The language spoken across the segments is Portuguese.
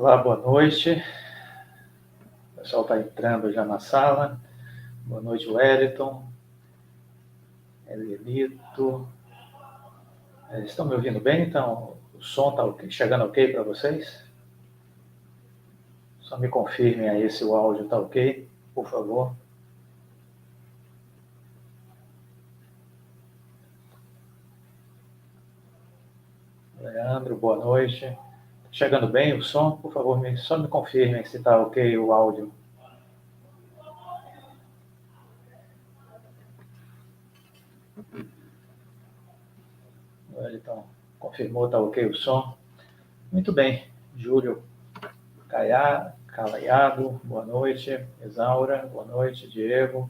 Olá, boa noite. O pessoal está entrando já na sala. Boa noite, Wellington, Elito. Estão me ouvindo bem? Então, o som está chegando ok para vocês? Só me confirmem aí se o áudio está ok, por favor. Leandro, boa noite. Chegando bem o som? Por favor, só me confirmem se está ok o áudio. Então, confirmou, está ok o som? Muito bem. Júlio Calaiado, boa noite. Exaura, boa noite. Diego.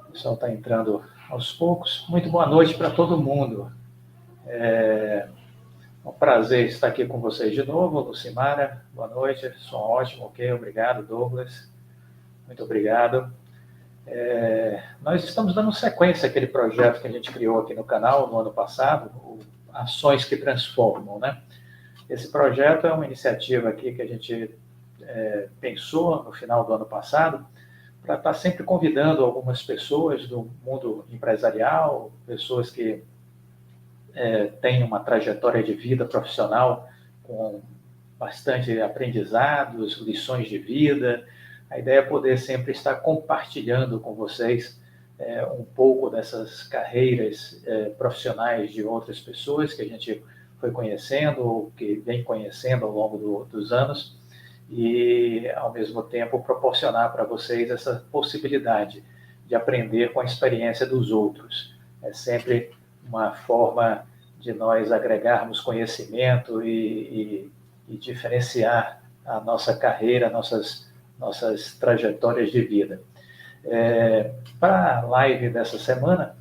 O pessoal está entrando aos poucos. Muito boa noite para todo mundo. É um prazer estar aqui com vocês de novo. Lucimara, boa noite. Som ótimo, ok. Obrigado, Douglas. Muito obrigado. Nós estamos dando sequência àquele projeto que a gente criou aqui no canal no ano passado, Ações que Transformam, né? Esse projeto é uma iniciativa aqui que a gente pensou no final do ano passado para estar sempre convidando algumas pessoas do mundo empresarial, pessoas que têm uma trajetória de vida profissional com bastante aprendizados, lições de vida. A ideia é poder sempre estar compartilhando com vocês um pouco dessas carreiras profissionais de outras pessoas que a gente foi conhecendo ou que vem conhecendo ao longo dos anos e, ao mesmo tempo, proporcionar para vocês essa possibilidade de aprender com a experiência dos outros. É sempre uma forma de nós agregarmos conhecimento e diferenciar a nossa carreira, nossas trajetórias de vida. Para a live dessa semana,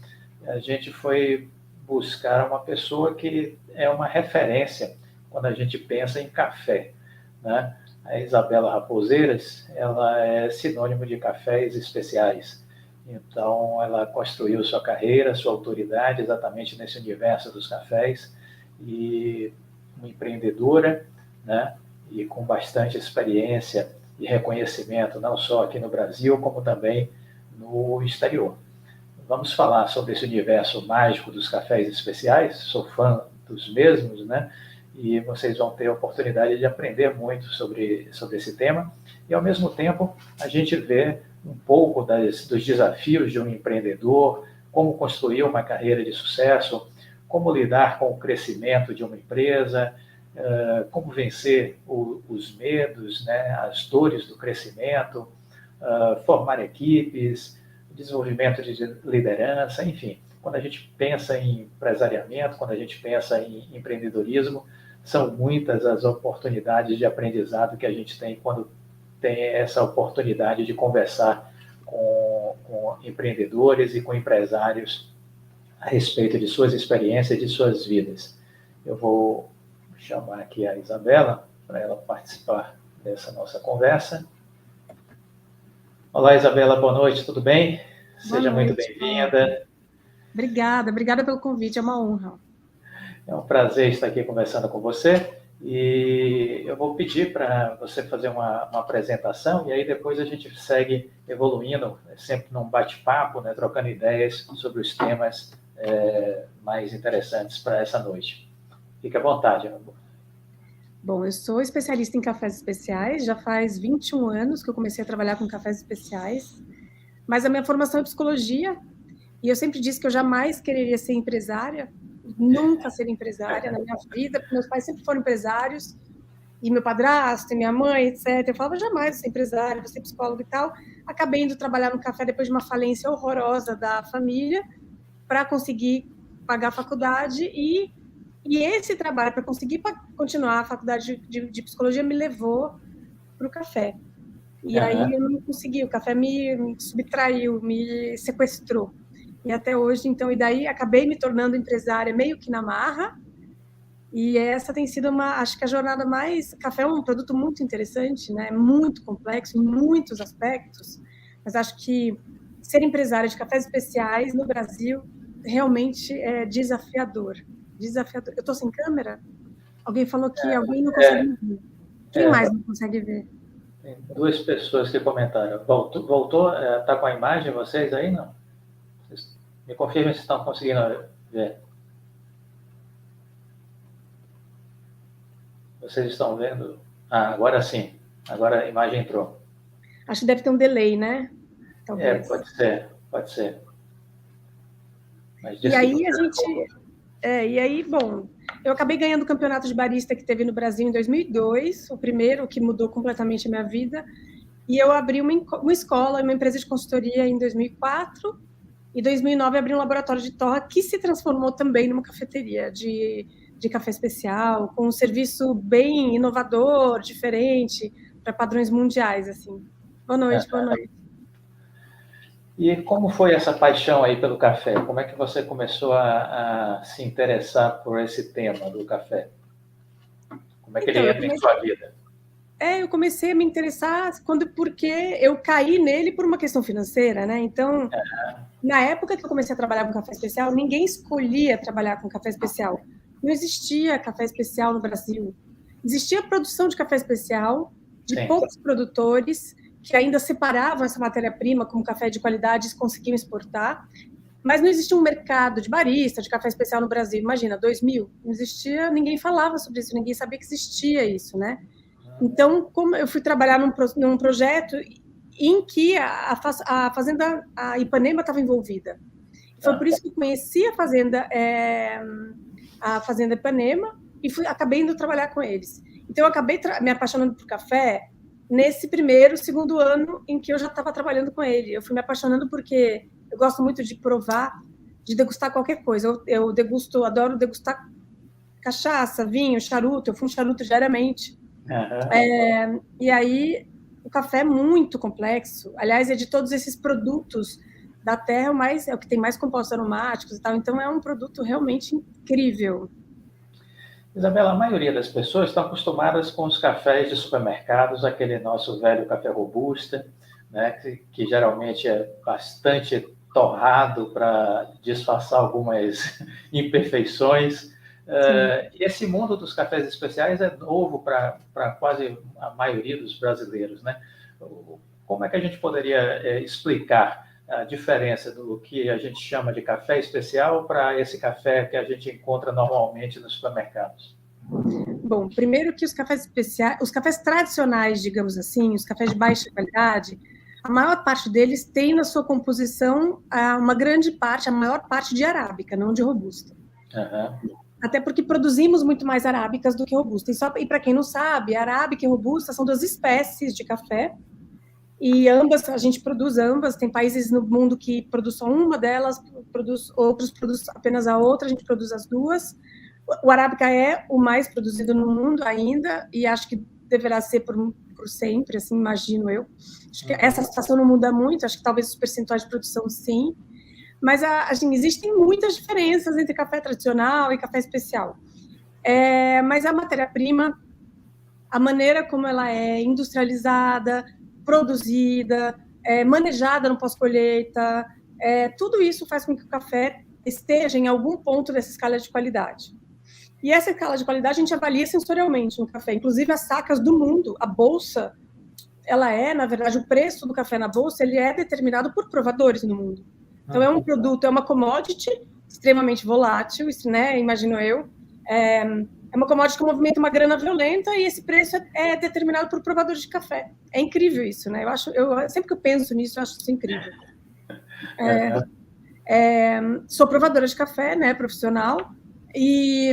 a gente foi buscar uma pessoa que é uma referência quando a gente pensa em café, né? A Isabela Raposeiras, ela é sinônimo de cafés especiais. Então, ela construiu sua carreira, sua autoridade exatamente nesse universo dos cafés e uma empreendedora, né? E com bastante experiência e reconhecimento, não só aqui no Brasil, como também no exterior. Vamos falar sobre esse universo mágico dos cafés especiais, sou fã dos mesmos, né? E vocês vão ter a oportunidade de aprender muito sobre esse tema. E, ao mesmo tempo, a gente vê um pouco dos desafios de um empreendedor, como construir uma carreira de sucesso, como lidar com o crescimento de uma empresa, como vencer os medos, né, as dores do crescimento, formar equipes, desenvolvimento de liderança, enfim. Quando a gente pensa em empresariamento, quando a gente pensa em empreendedorismo, são muitas as oportunidades de aprendizado que a gente tem quando tem essa oportunidade de conversar com empreendedores e com empresários a respeito de suas experiências e de suas vidas. Eu vou chamar aqui a Isabela para ela participar dessa nossa conversa. Olá, Isabela, boa noite, tudo bem? Seja muito bem-vinda. Obrigada pelo convite, é uma honra. É um prazer estar aqui conversando com você e eu vou pedir para você fazer uma apresentação e aí depois a gente segue evoluindo, sempre num bate-papo, né, trocando ideias sobre os temas mais interessantes para essa noite. Fique à vontade, meu amor. Bom, eu sou especialista em cafés especiais, já faz 21 anos que eu comecei a trabalhar com cafés especiais, mas a minha formação é psicologia e eu sempre disse que eu jamais quereria ser empresária, nunca ser empresária na minha vida, porque meus pais sempre foram empresários, e meu padrasto, e minha mãe, etc. Eu falava, jamais vou ser empresária, vou ser psicóloga e tal. Acabei indo trabalhar no café depois de uma falência horrorosa da família, para conseguir pagar a faculdade, e esse trabalho, para conseguir continuar a faculdade de psicologia, me levou para o café. E aí eu não consegui, o café me subtraiu, me sequestrou. E até hoje, então, e daí acabei me tornando empresária meio que na marra, e essa tem sido acho que a jornada mais... Café é um produto muito interessante, né? Muito complexo, em muitos aspectos, mas acho que ser empresária de cafés especiais no Brasil realmente é desafiador. Eu estou sem câmera? Alguém falou que alguém não consegue ver. Quem mais não consegue ver? Tem 2 pessoas que comentaram. Voltou? Está com a imagem vocês aí? Não? Me confirmem se estão conseguindo ver. Vocês estão vendo? Agora sim. Agora a imagem entrou. Acho que deve ter um delay, né? Talvez. Pode ser. Mas e aí a gente... e aí, bom, eu acabei ganhando o campeonato de barista que teve no Brasil em 2002, o primeiro que mudou completamente a minha vida, e eu abri uma escola, uma empresa de consultoria em 2004, e em 2009 abri um laboratório de torra que se transformou também numa cafeteria de café especial, com um serviço bem inovador, diferente, para padrões mundiais, assim. Boa noite. E como foi essa paixão aí pelo café? Como é que você começou a se interessar por esse tema do café? Como é que ele entra em sua vida? Eu comecei a me interessar porque eu caí nele por uma questão financeira, né? Então, na época que eu comecei a trabalhar com café especial, ninguém escolhia trabalhar com café especial. Não existia café especial no Brasil. Existia produção de café especial de poucos produtores que ainda separavam essa matéria-prima como café de qualidade e conseguiam exportar, mas não existia um mercado de barista, de café especial no Brasil. Imagina, 2000, não existia, ninguém falava sobre isso, ninguém sabia que existia isso, né? Então, como eu fui trabalhar num projeto em que a fazenda, a Ipanema estava envolvida. Foi por isso que eu conheci a fazenda Ipanema e acabei indo trabalhar com eles. Então, eu acabei me apaixonando por café nesse segundo ano em que eu já estava trabalhando com ele. Eu fui me apaixonando porque eu gosto muito de provar, de degustar qualquer coisa. Eu adoro degustar cachaça, vinho, charuto. Eu fumo charuto diariamente. E aí, o café é muito complexo. Aliás, é de todos esses produtos da terra, é o que tem mais compostos aromáticos e tal. Então, é um produto realmente incrível. Isabela, a maioria das pessoas estão acostumadas com os cafés de supermercados, aquele nosso velho café robusta, né, que geralmente é bastante torrado para disfarçar algumas imperfeições. E esse mundo dos cafés especiais é novo para quase a maioria dos brasileiros, né? Como é que a gente poderia explicar a diferença do que a gente chama de café especial para esse café que a gente encontra normalmente nos supermercados? Bom, primeiro que os cafés especiais, os cafés tradicionais, digamos assim, os cafés de baixa qualidade, a maior parte deles tem na sua composição uma grande parte, a maior parte de arábica, não de robusta. Até porque produzimos muito mais arábicas do que robusta. E para quem não sabe, arábica e robusta são 2 espécies de café, e a gente produz ambas. Tem países no mundo que produzem só uma delas, outros produzem apenas a outra, a gente produz as 2. O arábica é o mais produzido no mundo ainda, e acho que deverá ser por sempre, assim, imagino eu. Acho que essa situação não muda muito, acho que talvez os percentuais de produção sim, mas assim, existem muitas diferenças entre café tradicional e café especial. Mas a matéria-prima, a maneira como ela é industrializada, produzida, manejada no pós-colheita, tudo isso faz com que o café esteja em algum ponto dessa escala de qualidade. E essa escala de qualidade a gente avalia sensorialmente no café. Inclusive, as sacas do mundo, a bolsa, na verdade, o preço do café na bolsa, ele é determinado por provadores no mundo. Então, é um produto, é uma commodity extremamente volátil, né, imagino eu. É uma commodity que movimenta uma grana violenta e esse preço é determinado por provadores de café. É incrível isso, né? Sempre que eu penso nisso, eu acho isso incrível. Sou provadora de café, né, profissional, e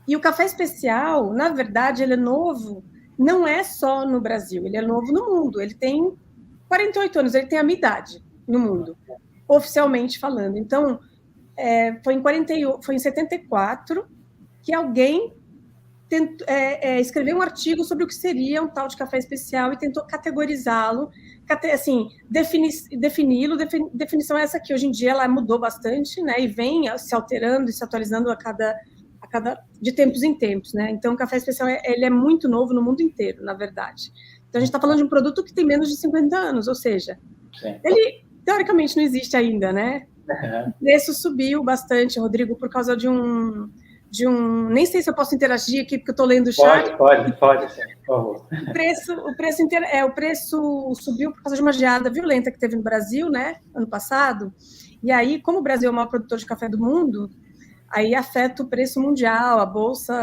o café especial, na verdade, ele é novo, não é só no Brasil, ele é novo no mundo. Ele tem 48 anos, ele tem a minha idade no mundo, oficialmente falando. Então, foi em 74 que alguém escreveu um artigo sobre o que seria um tal de café especial e tentou categorizá-lo, assim, defini-lo. Definição essa que hoje em dia ela mudou bastante, né, e vem se alterando e se atualizando de tempos em tempos, né? Então, o café especial ele é muito novo no mundo inteiro, na verdade. Então, a gente está falando de um produto que tem menos de 50 anos, ou seja, ele teoricamente não existe ainda, né? O preço subiu bastante, Rodrigo, por causa de um Nem sei se eu posso interagir aqui, porque eu estou lendo o chat. Pode, sim, por favor. O preço subiu por causa de uma geada violenta que teve no Brasil, né, ano passado. E aí, como o Brasil é o maior produtor de café do mundo, aí afeta o preço mundial, a bolsa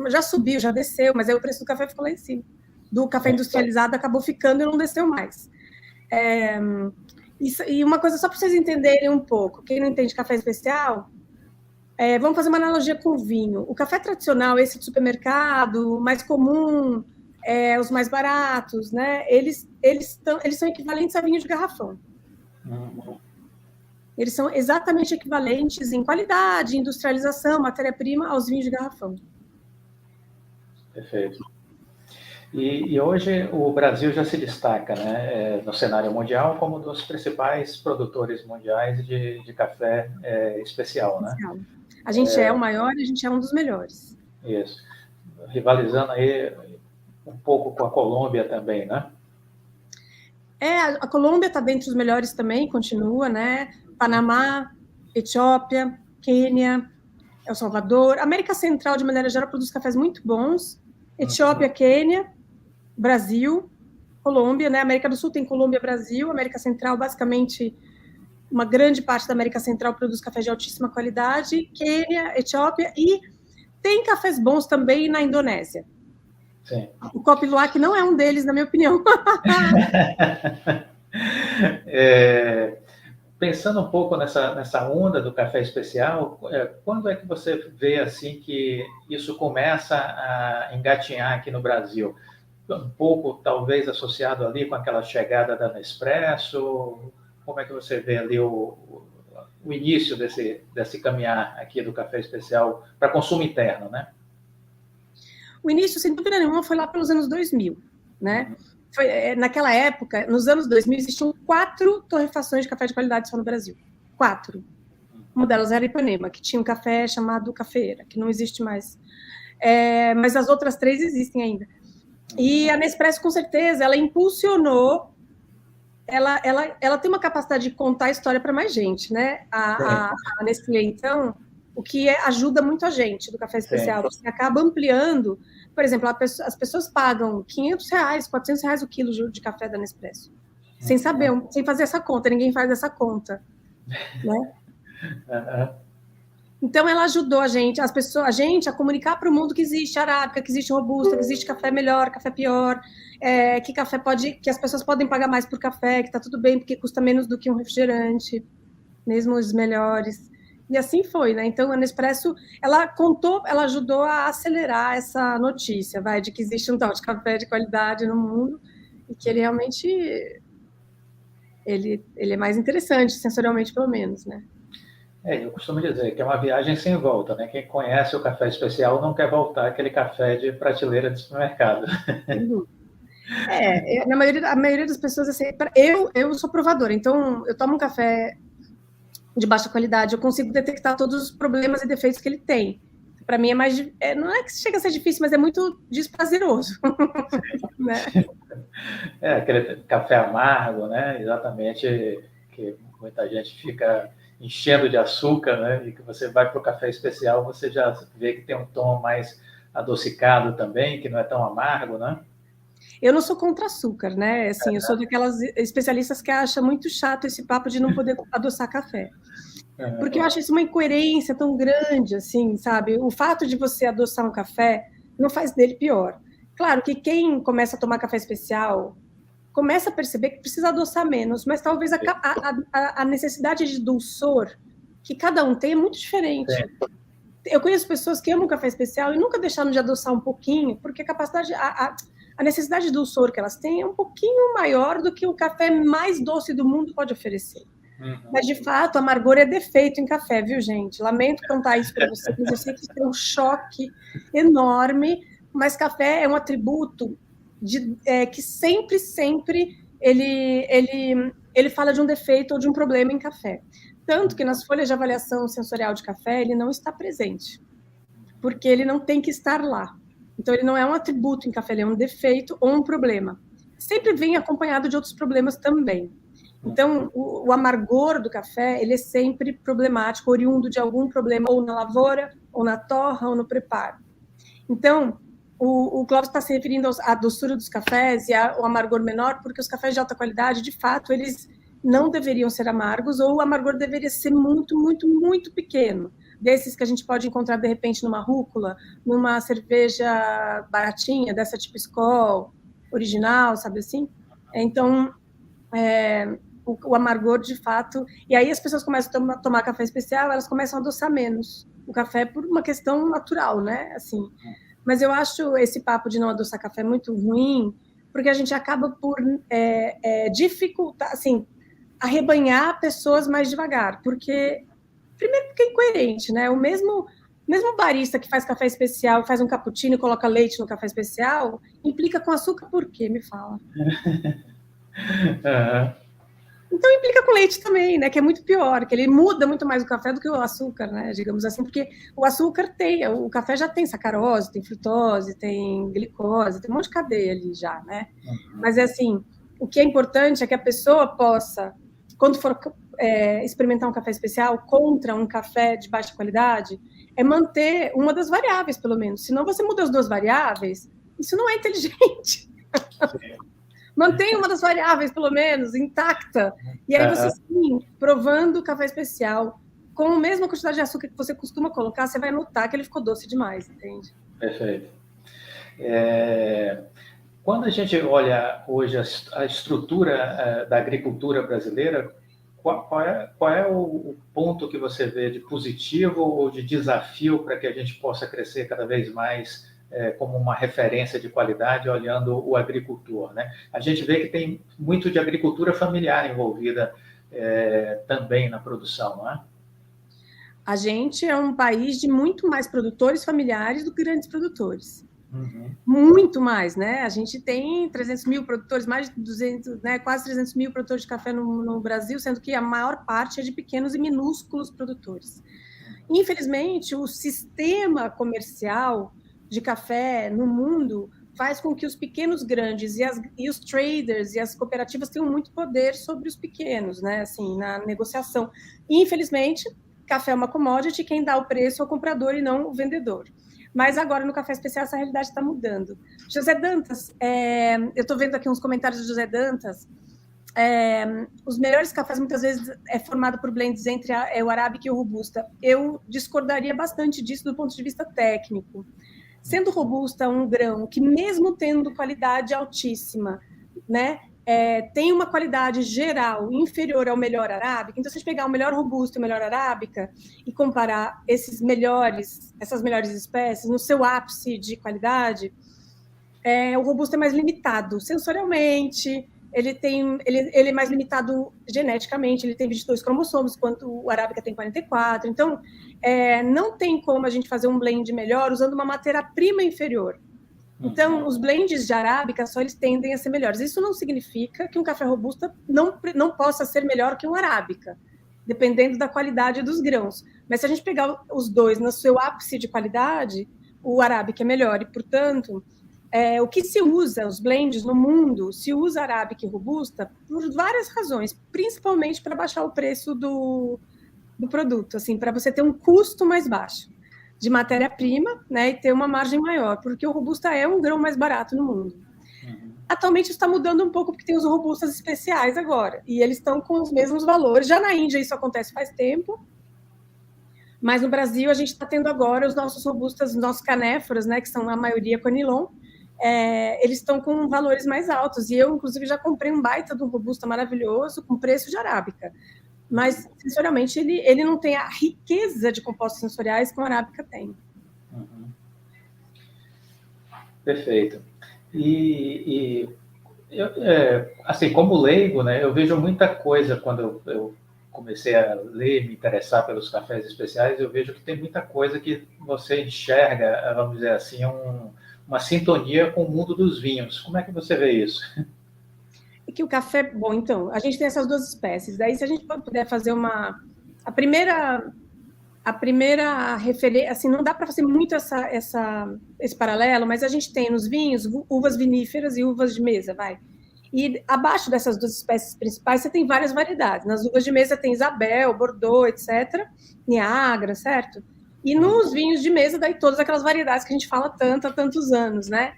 já subiu, já desceu, mas aí o preço do café ficou lá em cima. Do café industrializado acabou ficando e não desceu mais. E uma coisa só para vocês entenderem um pouco, quem não entende café especial, vamos fazer uma analogia com o vinho. O café tradicional, esse de supermercado, mais comum, os mais baratos, né? Eles são equivalentes a vinho de garrafão. Eles são exatamente equivalentes em qualidade, industrialização, matéria-prima aos vinhos de garrafão. Perfeito. E hoje o Brasil já se destaca, né, no cenário mundial como um dos principais produtores mundiais de café especial, né? A gente é o maior e a gente é um dos melhores. Isso. Rivalizando aí um pouco com a Colômbia também, né? A Colômbia está dentre os melhores também, continua, né? Panamá, Etiópia, Quênia, El Salvador. América Central, de maneira geral, produz cafés muito bons. Etiópia, Quênia, Brasil, Colômbia, né? América do Sul tem Colômbia, Brasil. América Central, basicamente, uma grande parte da América Central produz cafés de altíssima qualidade. Quênia, Etiópia e tem cafés bons também na Indonésia. Sim. O Kopi Luwak não é um deles, na minha opinião. Pensando um pouco nessa onda do café especial, quando é que você vê assim que isso começa a engatinhar aqui no Brasil? Um pouco, talvez, associado ali com aquela chegada da Nespresso? Como é que você vê ali o início desse caminhar aqui do café especial para consumo interno, né? O início, sem dúvida nenhuma, foi lá pelos anos 2000, né? Naquela época, nos anos 2000, existiam 4 torrefações de café de qualidade só no Brasil. 4. Uma delas era Ipanema, que tinha um café chamado Cafeira, que não existe mais. Mas as outras 3 existem ainda. E a Nespresso, com certeza, ela impulsionou, ela tem uma capacidade de contar a história para mais gente, né? A Nestlé, então, o que ajuda muito a gente do café especial. Sim. Você acaba ampliando, por exemplo, as pessoas pagam R$500, R$400 o quilo de café da Nespresso, sem saber, sem fazer essa conta, ninguém faz essa conta, né? Então, ela ajudou a gente a comunicar para o mundo que existe arábica, que existe robusta, que existe café melhor, café pior, que as pessoas podem pagar mais por café, que está tudo bem, porque custa menos do que um refrigerante, mesmo os melhores. E assim foi, né? Então, a Nespresso, ela ajudou a acelerar essa notícia, de que existe um tal de café de qualidade no mundo e que ele realmente ele é mais interessante, sensorialmente, pelo menos, né? Eu costumo dizer que é uma viagem sem volta, né? Quem conhece o café especial não quer voltar àquele café de prateleira de supermercado. A maioria das pessoas, assim, eu sou provadora, então eu tomo um café de baixa qualidade, eu consigo detectar todos os problemas e defeitos que ele tem. Para mim é mais... não é que chega a ser difícil, mas é muito desprazeroso. Né? Aquele café amargo, né? Exatamente, que muita gente fica enchendo de açúcar, né? E que você vai para o café especial, você já vê que tem um tom mais adocicado também, que não é tão amargo, né? Eu não sou contra açúcar, né? Assim, eu sou daquelas especialistas que acham muito chato esse papo de não poder adoçar café. Porque eu acho isso uma incoerência tão grande, assim, sabe? O fato de você adoçar um café não faz dele pior. Claro que quem começa a tomar café especial começa a perceber que precisa adoçar menos, mas talvez a necessidade de dulçor que cada um tem é muito diferente. Eu conheço pessoas que amam café especial e nunca deixaram de adoçar um pouquinho, porque a necessidade de dulçor que elas têm é um pouquinho maior do que o café mais doce do mundo pode oferecer. Mas, de fato, amargor é defeito em café, viu, gente? Lamento contar isso para vocês, mas eu sei que isso é um choque enorme, mas café é um atributo que sempre ele fala de um defeito ou de um problema em café. Tanto que nas folhas de avaliação sensorial de café ele não está presente, porque ele não tem que estar lá. Então, ele não é um atributo em café, ele é um defeito ou um problema. Sempre vem acompanhado de outros problemas também. Então, o amargor do café, ele é sempre problemático, oriundo de algum problema ou na lavoura ou na torra, ou no preparo. Então, o Clóvis está se referindo à doçura dos cafés e ao amargor menor, porque os cafés de alta qualidade, de fato, eles não deveriam ser amargos, ou o amargor deveria ser muito, muito, muito pequeno. Desses que a gente pode encontrar, de repente, numa rúcula, numa cerveja baratinha, dessa tipo Skol, original, sabe assim? Então, o amargor, de fato... E aí as pessoas começam a tomar café especial, elas começam a adoçar menos o café por uma questão natural, né? Assim... Mas eu acho esse papo de não adoçar café muito ruim, porque a gente acaba por dificultar, assim, arrebanhar pessoas mais devagar, porque, primeiro, porque é incoerente, né? O mesmo barista que faz café especial, faz um cappuccino e coloca leite no café especial, implica com açúcar por quê? Me fala. Então implica com leite também, né? Que é muito pior, que ele muda muito mais o café do que o açúcar, né? Digamos assim, porque o açúcar o café já tem sacarose, tem frutose, tem glicose, tem um monte de cadeia ali já, né? Mas assim, o que é importante é que a pessoa possa, quando for experimentar um café especial contra um café de baixa qualidade, manter uma das variáveis, pelo menos. Senão você muda as duas variáveis, isso não é inteligente. Mantenha uma das variáveis, pelo menos, intacta. E aí você, sim, provando o café especial, com a mesma quantidade de açúcar que você costuma colocar, você vai notar que ele ficou doce demais, entende? Perfeito. Quando a gente olha hoje a estrutura da agricultura brasileira, qual é o ponto que você vê de positivo ou de desafio para que a gente possa crescer cada vez mais como uma referência de qualidade, olhando o agricultor, né? A gente vê que tem muito de agricultura familiar envolvida também na produção, não é? A gente é um país de muito mais produtores familiares do que grandes produtores. Muito mais, né? A gente tem 300 mil produtores, mais de 200, né? Quase 300 mil produtores de café no Brasil, sendo que a maior parte é de pequenos e minúsculos produtores. Infelizmente, o sistema comercial de café no mundo faz com que os pequenos grandes e os traders e as cooperativas tenham muito poder sobre os pequenos, né? Assim, na negociação. Infelizmente, café é uma commodity, quem dá o preço é o comprador e não o vendedor. Mas agora, no Café Especial, essa realidade está mudando. José Dantas, eu estou vendo aqui uns comentários do José Dantas. Os melhores cafés, muitas vezes, é formado por blends entre o Arábica e o Robusta. Eu discordaria bastante disso do ponto de vista técnico. Sendo Robusta um grão que, mesmo tendo qualidade altíssima, né, tem uma qualidade geral inferior ao melhor Arábica, então se a gente pegar o melhor Robusta e o melhor Arábica e comparar essas melhores espécies no seu ápice de qualidade, o Robusta é mais limitado sensorialmente, ele é mais limitado geneticamente, ele tem 22 cromossomos, enquanto o Arábica tem 44, então não tem como a gente fazer um blend melhor usando uma matéria-prima inferior. Então, os blends de Arábica só eles tendem a ser melhores. Isso não significa que um café Robusta não possa ser melhor que um Arábica, dependendo da qualidade dos grãos. Mas se a gente pegar os dois no seu ápice de qualidade, o Arábica é melhor. E, portanto, o que se usa, os blends no mundo, se usa Arábica e Robusta por várias razões, principalmente para baixar o preço do produto, assim, para você ter um custo mais baixo de matéria-prima, né, e ter uma margem maior, porque o Robusta é um grão mais barato no mundo. Atualmente está mudando um pouco, porque tem os Robustas especiais agora, e eles estão com os mesmos valores. Já na Índia isso acontece faz tempo, mas no Brasil a gente está tendo agora os nossos Robustas, os nossos canéforas, né, que são a maioria Conilon, eles estão com valores mais altos, e eu, inclusive, já comprei um baita do Robusta maravilhoso, com preço de Arábica. Mas, sensorialmente, ele não tem a riqueza de compostos sensoriais que o Arábica tem. Perfeito. Assim, como leigo, né, eu vejo muita coisa quando eu comecei a ler, me interessar pelos cafés especiais, eu vejo que tem muita coisa que você enxerga, vamos dizer assim, uma sintonia com o mundo dos vinhos. Como é que você vê isso? E que o café... Bom, então, a gente tem essas duas espécies. Daí, se a gente puder fazer a primeira referência... Assim, não dá para fazer muito esse paralelo, mas a gente tem nos vinhos uvas viníferas e uvas de mesa, vai. E abaixo dessas duas espécies principais, você tem várias variedades. Nas uvas de mesa tem Isabel, Bordeaux, etc. Niagara, certo? E nos vinhos de mesa, daí todas aquelas variedades que a gente fala tanto há tantos anos, né?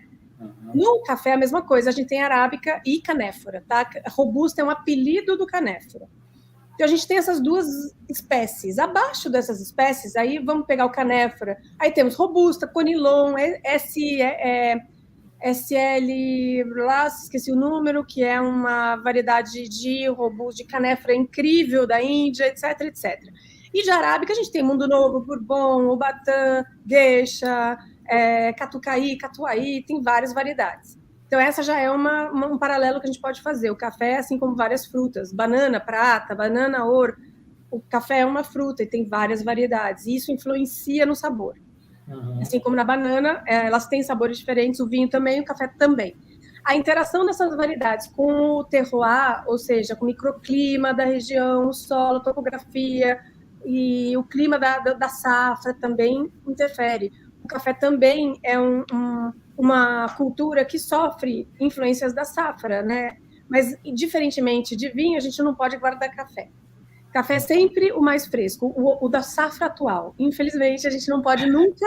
No café, a mesma coisa, a gente tem arábica e canéfora, tá? Robusta é um apelido do canéfora. Então, a gente tem essas duas espécies. Abaixo dessas espécies, aí vamos pegar o canéfora, aí temos robusta, conilon, SL, lá, esqueci o número, que é uma variedade de robusta, de canéfora incrível da Índia, etc, etc. E de arábica, a gente tem Mundo Novo, Bourbon, Ubatã, Geisha, Catucaí, Catuaí, tem várias variedades. Então, essa já é um paralelo que a gente pode fazer. O café, assim como várias frutas, banana, prata, banana, ouro, o café é uma fruta e tem várias variedades. E isso influencia no sabor. Assim como na banana, elas têm sabores diferentes, o vinho também, o café também. A interação dessas variedades com o terroir, ou seja, com o microclima da região, o solo, a topografia e o clima da safra também interfere. O café também é uma cultura que sofre influências da safra, né? Mas, diferentemente de vinho, a gente não pode guardar café. Café é sempre o mais fresco, o da safra atual. Infelizmente, a gente não pode nunca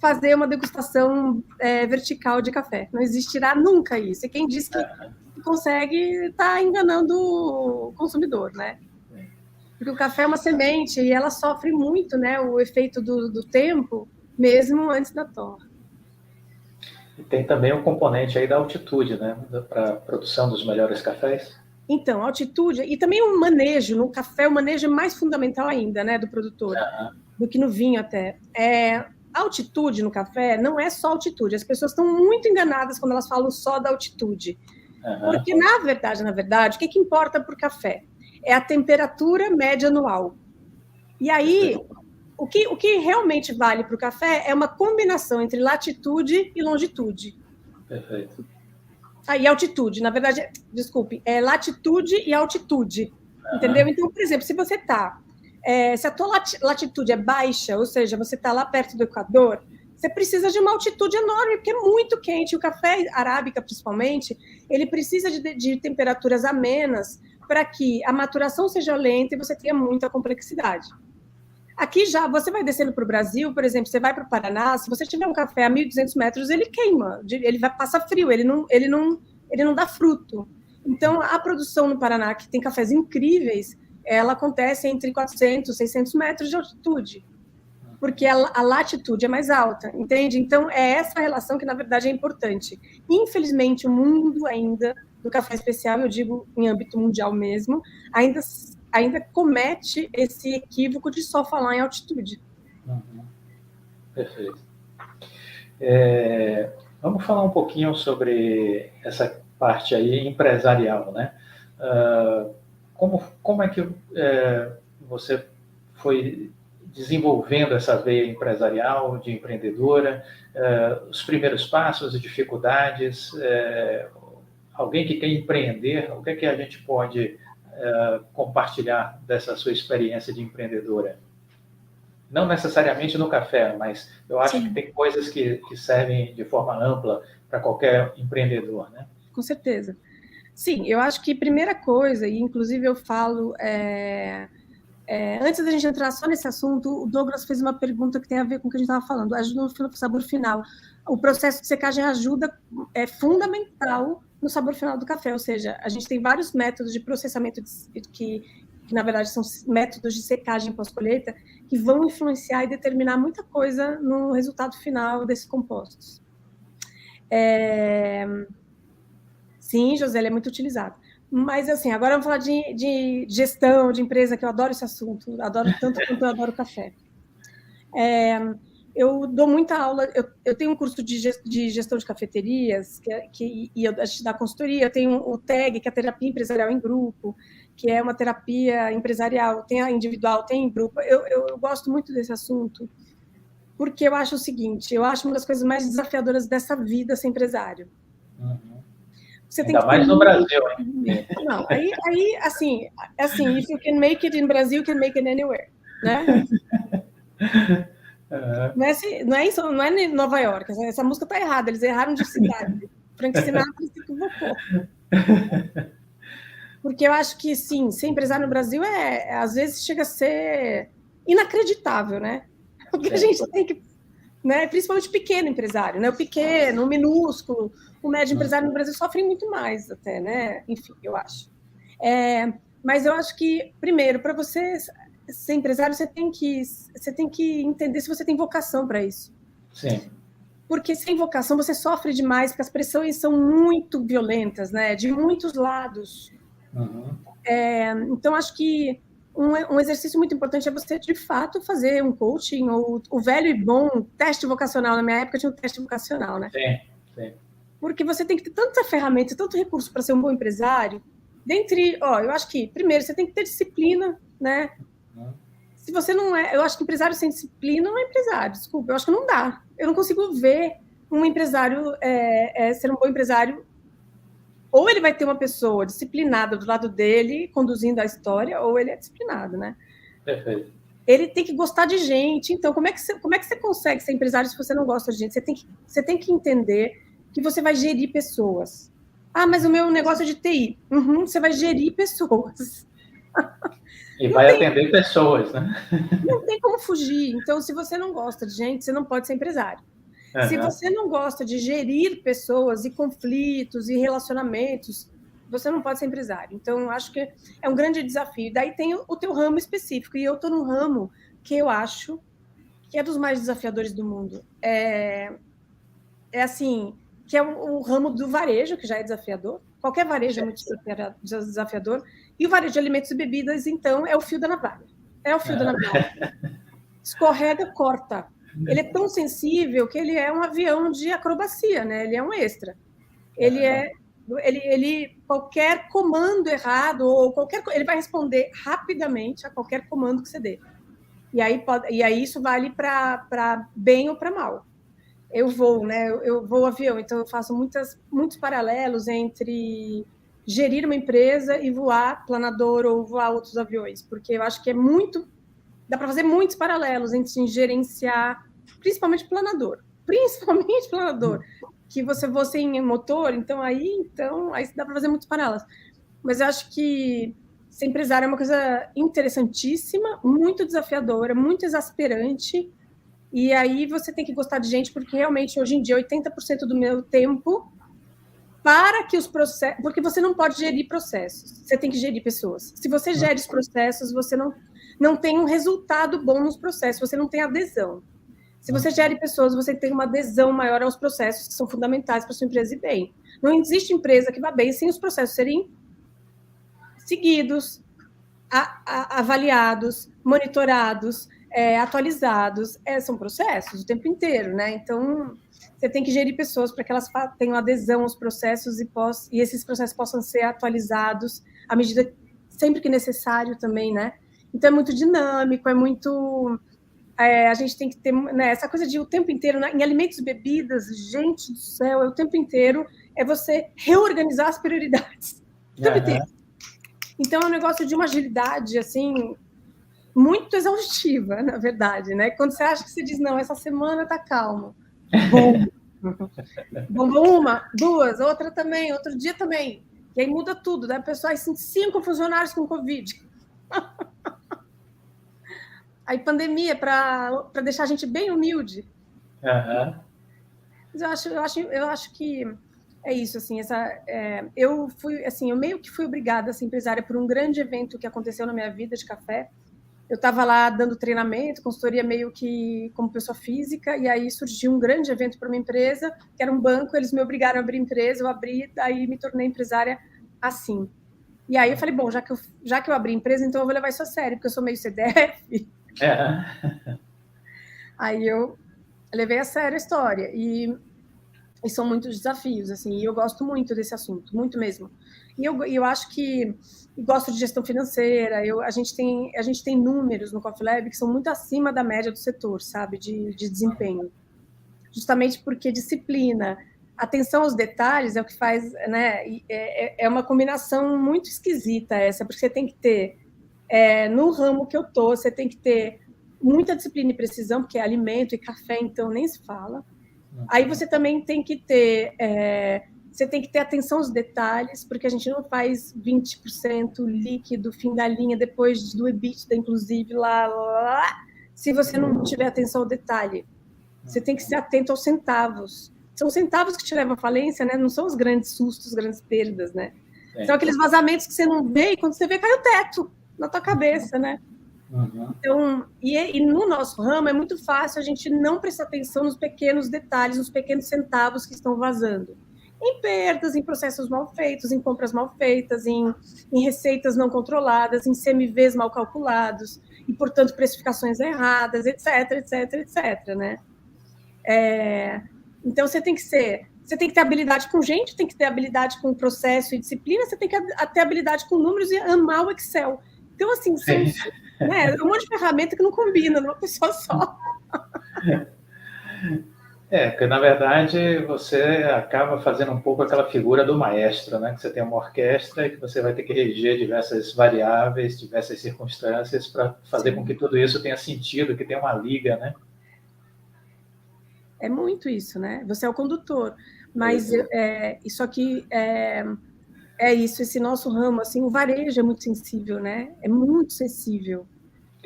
fazer uma degustação vertical de café. Não existirá nunca isso. E quem diz que consegue está enganando o consumidor, né? Porque o café é uma semente e ela sofre muito, né, o efeito do tempo, mesmo antes da torra. E tem também um componente aí da altitude, né, para a produção dos melhores cafés. Então, altitude e também o manejo. No café, o manejo é mais fundamental ainda, né, do produtor, do que no vinho até. A altitude no café não é só altitude. As pessoas estão muito enganadas quando elas falam só da altitude. Porque, na verdade, o que importa para o café? É a temperatura média anual. E aí, o que realmente vale para o café é uma combinação entre latitude e longitude. Perfeito. E altitude, na verdade, desculpe, é latitude e altitude, entendeu? Então, por exemplo, se você se a tua latitude é baixa, ou seja, você está lá perto do Equador, você precisa de uma altitude enorme, porque é muito quente. O café arábica, principalmente, ele precisa de temperaturas amenas para que a maturação seja lenta e você tenha muita complexidade. Aqui já, você vai descendo para o Brasil, por exemplo, você vai para o Paraná, se você tiver um café a 1.200 metros, ele queima, ele vai passar frio, ele não dá fruto. Então, a produção no Paraná, que tem cafés incríveis, ela acontece entre 400 e 600 metros de altitude, porque a latitude é mais alta, entende? Então, é essa relação que, na verdade, é importante. Infelizmente, o mundo ainda, do café especial, eu digo em âmbito mundial mesmo, ainda comete esse equívoco de só falar em altitude. Perfeito. Vamos falar um pouquinho sobre essa parte aí empresarial, né? Como é que você foi desenvolvendo essa veia empresarial, de empreendedora, os primeiros passos, as dificuldades, alguém que quer empreender, o que é que a gente pode compartilhar dessa sua experiência de empreendedora? Não necessariamente no café, mas eu acho que tem coisas que servem de forma ampla para qualquer empreendedor, né? Com certeza. Sim, eu acho que primeira coisa, e inclusive eu falo, antes da gente entrar só nesse assunto, o Douglas fez uma pergunta que tem a ver com o que a gente estava falando, ajuda no sabor final. O processo de secagem é fundamental no sabor final do café, ou seja, a gente tem vários métodos de processamento que na verdade são métodos de secagem pós-colheita, que vão influenciar e determinar muita coisa no resultado final desses compostos. Sim, José, ele é muito utilizado. Mas, assim, agora vamos falar de gestão, de empresa, que eu adoro esse assunto, adoro tanto quanto eu adoro café. Eu dou muita aula, eu tenho um curso de gestão de cafeterias, e a gente dá consultoria, eu tenho o TEG, que é a terapia empresarial em grupo, que é uma terapia empresarial, tem a individual, tem em grupo. Eu gosto muito desse assunto, porque eu acho o seguinte, eu acho uma das coisas mais desafiadoras dessa vida ser empresário. Você ainda tem mais no Brasil, hein? Não, aí assim, if you can make it in Brasil, you can make it anywhere, né? Não é em Nova York, essa música tá errada, eles erraram de cidade. Frank Sinatra se equivocou. Porque eu acho que, sim, ser empresário no Brasil às vezes chega a ser inacreditável, né? Porque a gente tem que, né, principalmente o pequeno empresário, né, o pequeno, o minúsculo, o médio empresário no Brasil sofre muito mais até, né? Enfim, eu acho. Mas eu acho que, primeiro, para você ser empresário, você tem que entender se você tem vocação para isso. Sim. Porque sem vocação você sofre demais, porque as pressões são muito violentas, né? De muitos lados. Uhum. Então, acho que um exercício muito importante é você, de fato, fazer um coaching, ou o velho e bom teste vocacional. Na minha época tinha um teste vocacional, né? Sim. Porque você tem que ter tanta ferramenta, tanto recurso para ser um bom empresário. Eu acho que, primeiro, você tem que ter disciplina, né? Se você não é... Eu acho que empresário sem disciplina não é empresário, desculpa. Eu acho que não dá. Eu não consigo ver um empresário ser um bom empresário. Ou ele vai ter uma pessoa disciplinada do lado dele, conduzindo a história, ou ele é disciplinado, né? Perfeito. Ele tem que gostar de gente. Então, como é que você consegue ser empresário se você não gosta de gente? Você tem que entender que você vai gerir pessoas. Ah, mas o meu negócio é de TI. Você vai gerir pessoas. E vai atender pessoas, né? Não tem como fugir. Então, se você não gosta de gente, você não pode ser empresário. Uhum. Se você não gosta de gerir pessoas e conflitos e relacionamentos, você não pode ser empresário. Então, acho que é um grande desafio. Daí tem o teu ramo específico. E eu estou num ramo que eu acho que é dos mais desafiadores do mundo. Assim, que é o ramo do varejo, que já é desafiador. Qualquer varejo é muito desafiador. E o varejo de alimentos e bebidas, então, é o fio da navalha. É o fio da navalha. Escorrega, corta. Ele é tão sensível que ele é um avião de acrobacia, né? Ele é um extra. Qualquer comando errado, ou ele vai responder rapidamente a qualquer comando que você dê. E aí isso vale para bem ou para mal. Eu vou, né? Eu vou avião, então eu faço muitos paralelos entre gerir uma empresa e voar planador ou voar outros aviões, porque eu acho que dá para fazer muitos paralelos entre gerenciar, principalmente planador, que você voa sem motor, então aí dá para fazer muitos paralelos. Mas eu acho que ser empresário é uma coisa interessantíssima, muito desafiadora, muito exasperante. E aí você tem que gostar de gente, porque realmente, hoje em dia, 80% do meu tempo para que os processos... Porque você não pode gerir processos, você tem que gerir pessoas. Se você gere os processos, você não tem um resultado bom nos processos, você não tem adesão. Se você gere pessoas, você tem uma adesão maior aos processos que são fundamentais para a sua empresa ir bem. Não existe empresa que vá bem sem os processos serem seguidos, avaliados, monitorados, atualizados. São processos o tempo inteiro, né? Então, você tem que gerir pessoas para que elas tenham adesão aos processos e esses processos possam ser atualizados à medida, sempre que necessário também, né? Então, é muito dinâmico, é muito... a gente tem que ter, né, essa coisa de o tempo inteiro, né, em alimentos e bebidas, gente do céu, o tempo inteiro é você reorganizar as prioridades. O tempo inteiro. Então, é um negócio de uma agilidade, assim, muito exaustiva, na verdade, né? Quando você acha que você diz, não, essa semana tá calma. Bom, uma, duas, outra também, outro dia também. E aí muda tudo, né? Pessoal, 5 funcionários com Covid. Aí pandemia, para deixar a gente bem humilde. Mas eu acho que é isso, assim, eu meio que fui obrigada a ser empresária por um grande evento que aconteceu na minha vida de café. Eu estava lá dando treinamento, consultoria meio que como pessoa física, e aí surgiu um grande evento para uma empresa, que era um banco, eles me obrigaram a abrir empresa, eu abri, daí me tornei empresária assim. E aí eu falei, bom, já que eu abri empresa, então eu vou levar isso a sério, porque eu sou meio CDF. Aí eu levei a sério a história, e são muitos desafios, assim, e eu gosto muito desse assunto, muito mesmo. E eu acho que gosto de gestão financeira, a gente tem números no Coffee Lab que são muito acima da média do setor, sabe, de desempenho. Justamente porque disciplina, atenção aos detalhes é o que faz, né, é uma combinação muito esquisita essa, porque você tem que ter, no ramo que eu tô, você tem que ter muita disciplina e precisão, porque é alimento e café, então nem se fala. Aí você também tem que ter... você tem que ter atenção aos detalhes, porque a gente não faz 20% líquido, fim da linha, depois do EBITDA, inclusive, lá. se você não tiver atenção ao detalhe. Você tem que ser atento aos centavos. São centavos que te levam à falência, né? Não são os grandes sustos, grandes perdas, né? São aqueles vazamentos que você não vê e quando você vê, cai o teto na tua cabeça, né? Então, e no nosso ramo é muito fácil a gente não prestar atenção nos pequenos detalhes, nos pequenos centavos que estão vazando. Em perdas, em processos mal feitos, em compras mal feitas, em receitas não controladas, em CMVs mal calculados, e, portanto, precificações erradas, etc, etc, etc, né? Então, você tem que ter habilidade com gente, tem que ter habilidade com processo e disciplina, você tem que ter habilidade com números e amar o Excel. Então, assim, são né, um monte de ferramenta que não combina numa pessoa só. Porque na verdade você acaba fazendo um pouco aquela figura do maestro, né? Que você tem uma orquestra e que você vai ter que reger diversas variáveis, diversas circunstâncias para fazer com que tudo isso tenha sentido, que tenha uma liga, né? É muito isso, né? Você é o condutor, mas isso aqui isso, esse nosso ramo, assim, o varejo é muito sensível, né? É muito sensível.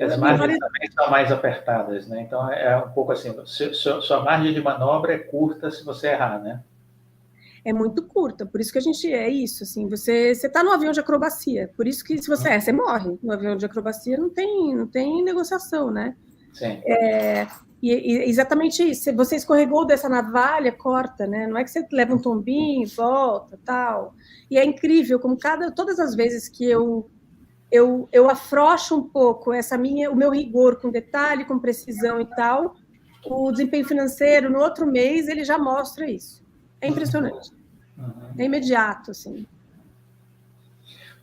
As margens também são mais apertadas, né? Então é um pouco assim, sua margem de manobra é curta se você errar, né? É muito curta, por isso que a gente isso, assim, você está no avião de acrobacia, por isso que se você morre no avião de acrobacia, não tem negociação, né? Sim. E exatamente isso, se você escorregou dessa navalha, corta, né? Não é que você leva um tombinho, volta, tal. E é incrível como todas as vezes que eu afrouxo um pouco o meu rigor com detalhe, com precisão e tal, o desempenho financeiro, no outro mês, ele já mostra isso. É impressionante. É imediato, assim.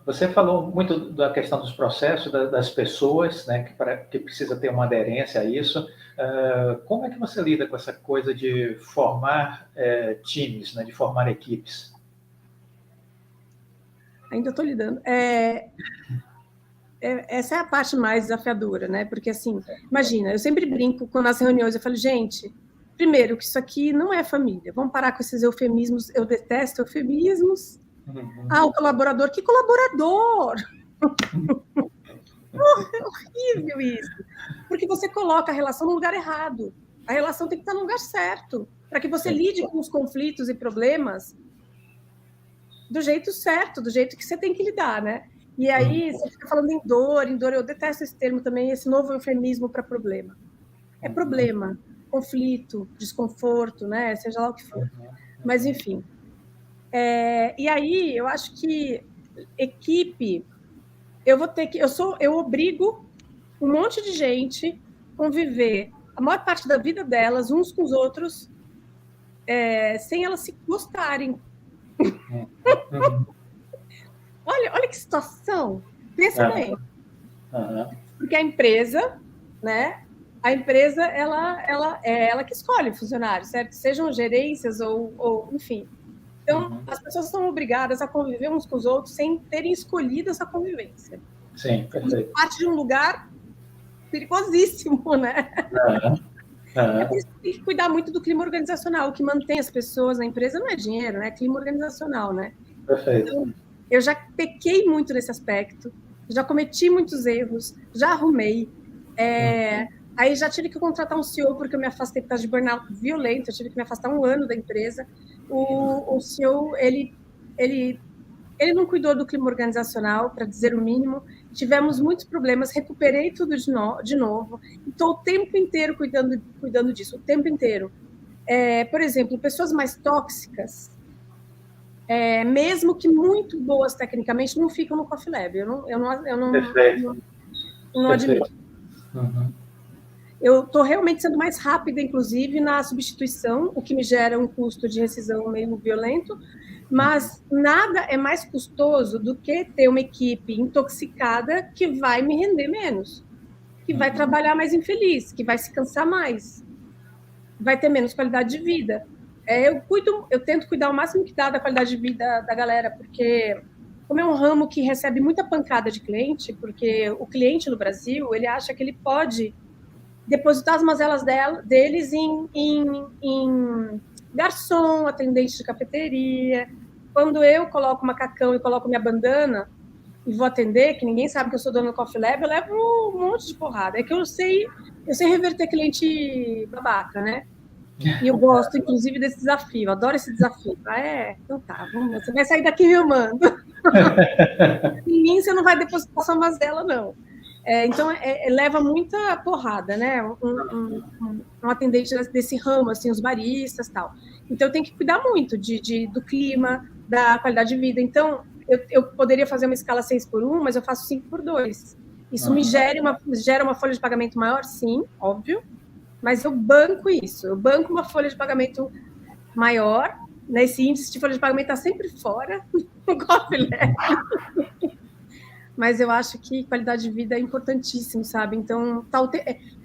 Você falou muito da questão dos processos, das pessoas, né, que precisa ter uma aderência a isso. Como é que você lida com essa coisa de formar times, né, de formar equipes? Ainda estou lidando. Essa é a parte mais desafiadora, né? Porque, assim, imagina, eu sempre brinco nas reuniões, eu falo, gente, primeiro, que isso aqui não é família, vamos parar com esses eufemismos, eu detesto eufemismos. O colaborador, que colaborador? É horrível isso, porque você coloca a relação no lugar errado, a relação tem que estar no lugar certo, para que você lide com os conflitos e problemas do jeito certo, do jeito que você tem que lidar, né? E aí você fica falando em dor, eu detesto esse termo também, esse novo eufemismo para problema. É problema, conflito, desconforto, né? Seja lá o que for. Mas, enfim. E aí, eu acho que equipe, eu obrigo um monte de gente a conviver a maior parte da vida delas, uns com os outros, sem elas se gostarem. Olha que situação. Pensa bem. Porque a empresa, né? A empresa, ela é ela que escolhe funcionários, certo? Sejam gerências ou enfim. Então, as pessoas são obrigadas a conviver uns com os outros sem terem escolhido essa convivência. Sim, perfeito. Parte de um lugar perigosíssimo, né? É por isso que tem que cuidar muito do clima organizacional. O que mantém as pessoas na empresa não é dinheiro, né? É clima organizacional, né? Perfeito. Então, eu já pequei muito nesse aspecto, já cometi muitos erros, já arrumei. Aí já tive que contratar um CEO porque eu me afastei por causa de burnout violento, eu tive que me afastar 1 ano da empresa. O CEO, ele não cuidou do clima organizacional, para dizer o mínimo. Tivemos muitos problemas, recuperei tudo de novo. Estou o tempo inteiro cuidando disso, o tempo inteiro. Por exemplo, pessoas mais tóxicas, mesmo que muito boas tecnicamente, não ficam no Coffee Lab. Eu não admito. Eu estou realmente sendo mais rápida, inclusive, na substituição, o que me gera um custo de rescisão meio violento, mas nada é mais custoso do que ter uma equipe intoxicada que vai me render menos, que vai trabalhar mais infeliz, que vai se cansar mais, vai ter menos qualidade de vida. Eu tento cuidar o máximo que dá da qualidade de vida da galera, porque como é um ramo que recebe muita pancada de cliente, porque o cliente no Brasil, ele acha que ele pode depositar as mazelas deles em garçom, atendente de cafeteria. Quando eu coloco o macacão e coloco minha bandana e vou atender, que ninguém sabe que eu sou dona do Coffee Lab, eu levo um monte de porrada. É que eu sei Eu sei reverter cliente babaca, né? E eu gosto, inclusive, desse desafio. Adoro esse desafio. Então tá, você vai sair daqui me amando. Em mim, você não vai depositar sua mazela, não. Então, leva muita porrada, né? Um atendente desse ramo, assim, os baristas e tal. Então, eu tenho que cuidar muito do clima, da qualidade de vida. Então, eu poderia fazer uma escala 6x1, mas eu faço 5x2. Isso me gera uma folha de pagamento maior? Sim, óbvio. Mas eu banco isso. Eu banco uma folha de pagamento maior. Esse índice de folha de pagamento está sempre fora no Coffee Lab. Mas eu acho que qualidade de vida é importantíssimo, sabe? Então,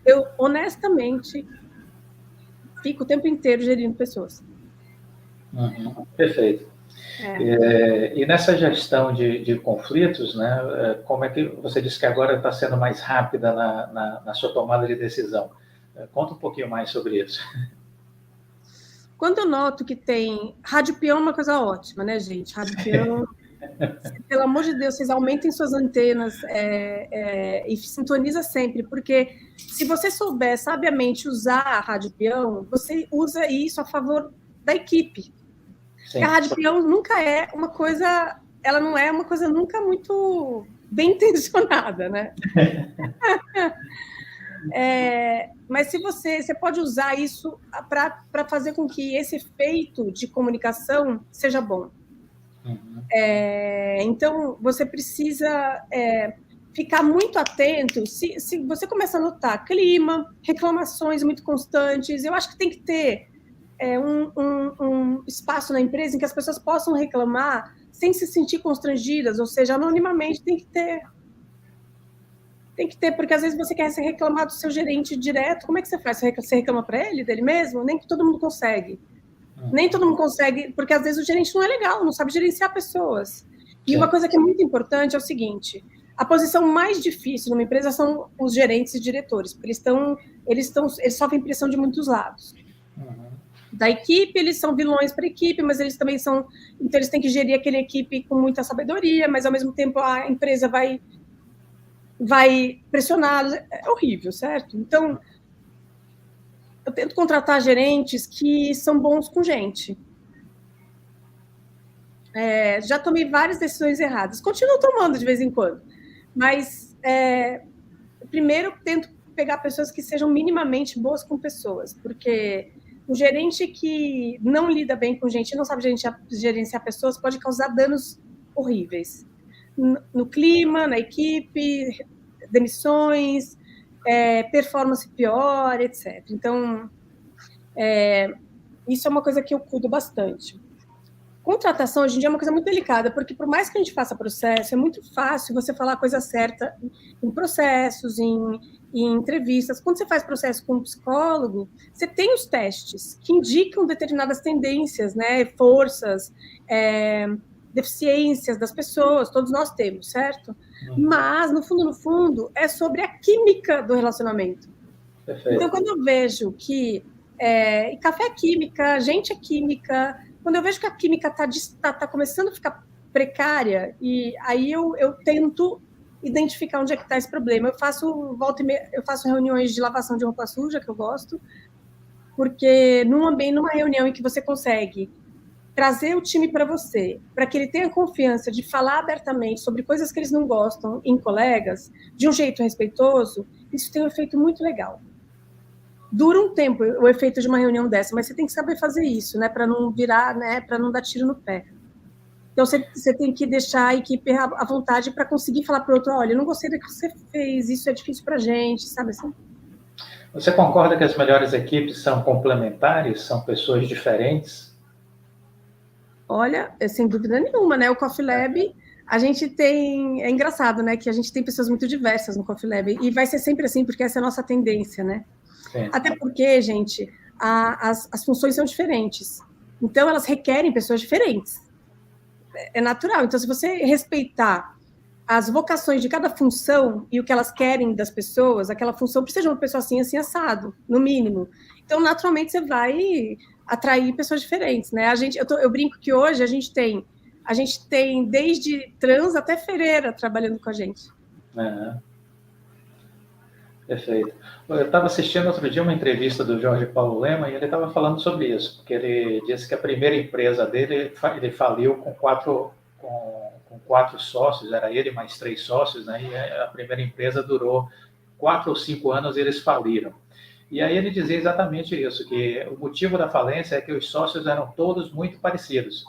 eu honestamente fico o tempo inteiro gerindo pessoas. Perfeito. E nessa gestão de conflitos, né, como é que você disse que agora está sendo mais rápida na sua tomada de decisão? Conta um pouquinho mais sobre isso. Quando eu noto que tem... Rádio peão é uma coisa ótima, né, gente? Rádio peão... Pelo amor de Deus, vocês aumentem suas antenas e sintoniza sempre, porque se você souber sabiamente usar a rádio peão, você usa isso a favor da equipe. Sim. A rádio peão nunca é uma coisa... Ela não é uma coisa nunca muito bem intencionada, né? Mas se você pode usar isso para fazer com que esse efeito de comunicação seja bom. Então, você precisa ficar muito atento. Se você começa a notar clima, reclamações muito constantes, eu acho que tem que ter um espaço na empresa em que as pessoas possam reclamar sem se sentir constrangidas, ou seja, anonimamente tem que ter. Tem que ter, porque às vezes você quer ser reclamar do seu gerente direto. Como é que você faz? Você reclama para ele, dele mesmo? Nem que todo mundo consegue. Nem todo mundo consegue, porque às vezes o gerente não é legal, não sabe gerenciar pessoas. E uma coisa que é muito importante é o seguinte: a posição mais difícil numa empresa são os gerentes e diretores, porque eles sofrem pressão de muitos lados. Da equipe, eles são vilões para a equipe, mas eles também são... Então, eles têm que gerir aquela equipe com muita sabedoria, mas, ao mesmo tempo, a empresa vai pressioná-los. É horrível, certo? Então, eu tento contratar gerentes que são bons com gente. Já tomei várias decisões erradas. Continuo tomando de vez em quando. Mas, primeiro, tento pegar pessoas que sejam minimamente boas com pessoas. Porque o gerente que não lida bem com gente, não sabe gerenciar pessoas, pode causar danos horríveis. No clima, na equipe, demissões... performance pior, etc. Então, isso é uma coisa que eu cuido bastante. Contratação, hoje em dia, é uma coisa muito delicada, porque por mais que a gente faça processo, é muito fácil você falar a coisa certa em processos, em entrevistas. Quando você faz processo com um psicólogo, você tem os testes que indicam determinadas tendências, né, forças, deficiências das pessoas, todos nós temos, certo? Mas, no fundo, é sobre a química do relacionamento. Perfeito. Então, quando eu vejo que café é química, gente é química, quando eu vejo que a química tá começando a ficar precária, e aí eu tento identificar onde é que está esse problema. Eu faço reuniões de lavação de roupa suja, que eu gosto, porque numa reunião em que você consegue trazer o time para você, para que ele tenha confiança de falar abertamente sobre coisas que eles não gostam em colegas, de um jeito respeitoso, isso tem um efeito muito legal. Dura um tempo o efeito de uma reunião dessa, mas você tem que saber fazer isso, né, para não virar, né, para não dar tiro no pé. Então, você tem que deixar a equipe à vontade para conseguir falar para o outro, olha, eu não gostei do que você fez, isso é difícil para a gente, sabe assim? Você concorda que as melhores equipes são complementares, são pessoas diferentes? Olha, sem dúvida nenhuma, né? O Coffee Lab, a gente tem... É engraçado, né? Que a gente tem pessoas muito diversas no Coffee Lab. E vai ser sempre assim, porque essa é a nossa tendência, né? Sim. Até porque, gente, as funções são diferentes. Então, elas requerem pessoas diferentes. É natural. Então, se você respeitar as vocações de cada função e o que elas querem das pessoas, aquela função precisa de uma pessoa assim, assim, assado, no mínimo. Então, naturalmente, você vai atrair pessoas diferentes, né? Eu brinco que hoje a gente tem desde trans até freira trabalhando com a gente. Perfeito. Eu estava assistindo outro dia uma entrevista do Jorge Paulo Lema e ele estava falando sobre isso, porque ele disse que a primeira empresa dele, ele faliu com quatro sócios, era ele mais três sócios, né? E a primeira empresa durou 4 ou 5 anos e eles faliram. E aí ele dizia exatamente isso, que o motivo da falência é que os sócios eram todos muito parecidos.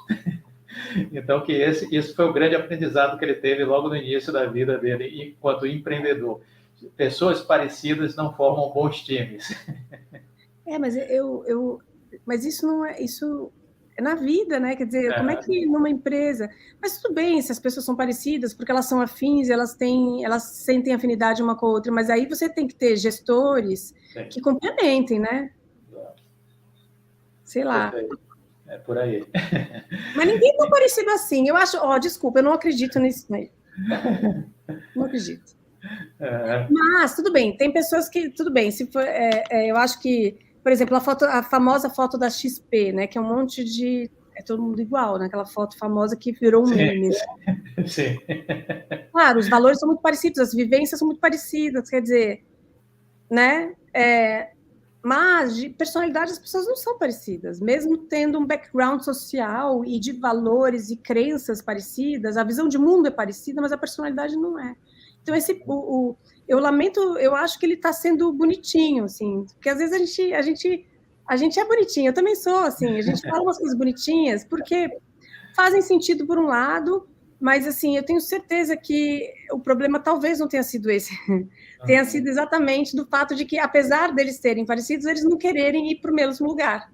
Então, que esse foi o grande aprendizado que ele teve logo no início da vida dele enquanto empreendedor. Pessoas parecidas não formam bons times. Mas isso não é isso é na vida, né? Quer dizer, como é que numa empresa? Mas tudo bem, se as pessoas são parecidas, porque elas são afins, elas sentem afinidade uma com a outra, mas aí você tem que ter gestores que complementem, né? Sei lá. É por aí. Mas ninguém é tão parecido assim. Eu acho, desculpa, eu não acredito nisso aí. Não acredito. Mas tudo bem, tem pessoas que tudo bem. Se for, eu acho que, por exemplo, a famosa foto da XP, né? Que é um monte de todo mundo igual, né? Aquela foto famosa que virou um meme. Sim. Claro, os valores são muito parecidos, as vivências são muito parecidas, quer dizer, né? Mas de personalidade as pessoas não são parecidas, mesmo tendo um background social e de valores e crenças parecidas, a visão de mundo é parecida, mas a personalidade não é. Então eu lamento, eu acho que ele está sendo bonitinho, assim, porque às vezes a gente é bonitinho, eu também sou, assim, a gente fala umas coisas bonitinhas porque fazem sentido por um lado, mas assim, eu tenho certeza que o problema talvez não tenha sido esse. Tenha sido exatamente do fato de que, apesar deles serem parecidos, eles não quererem ir para o mesmo lugar.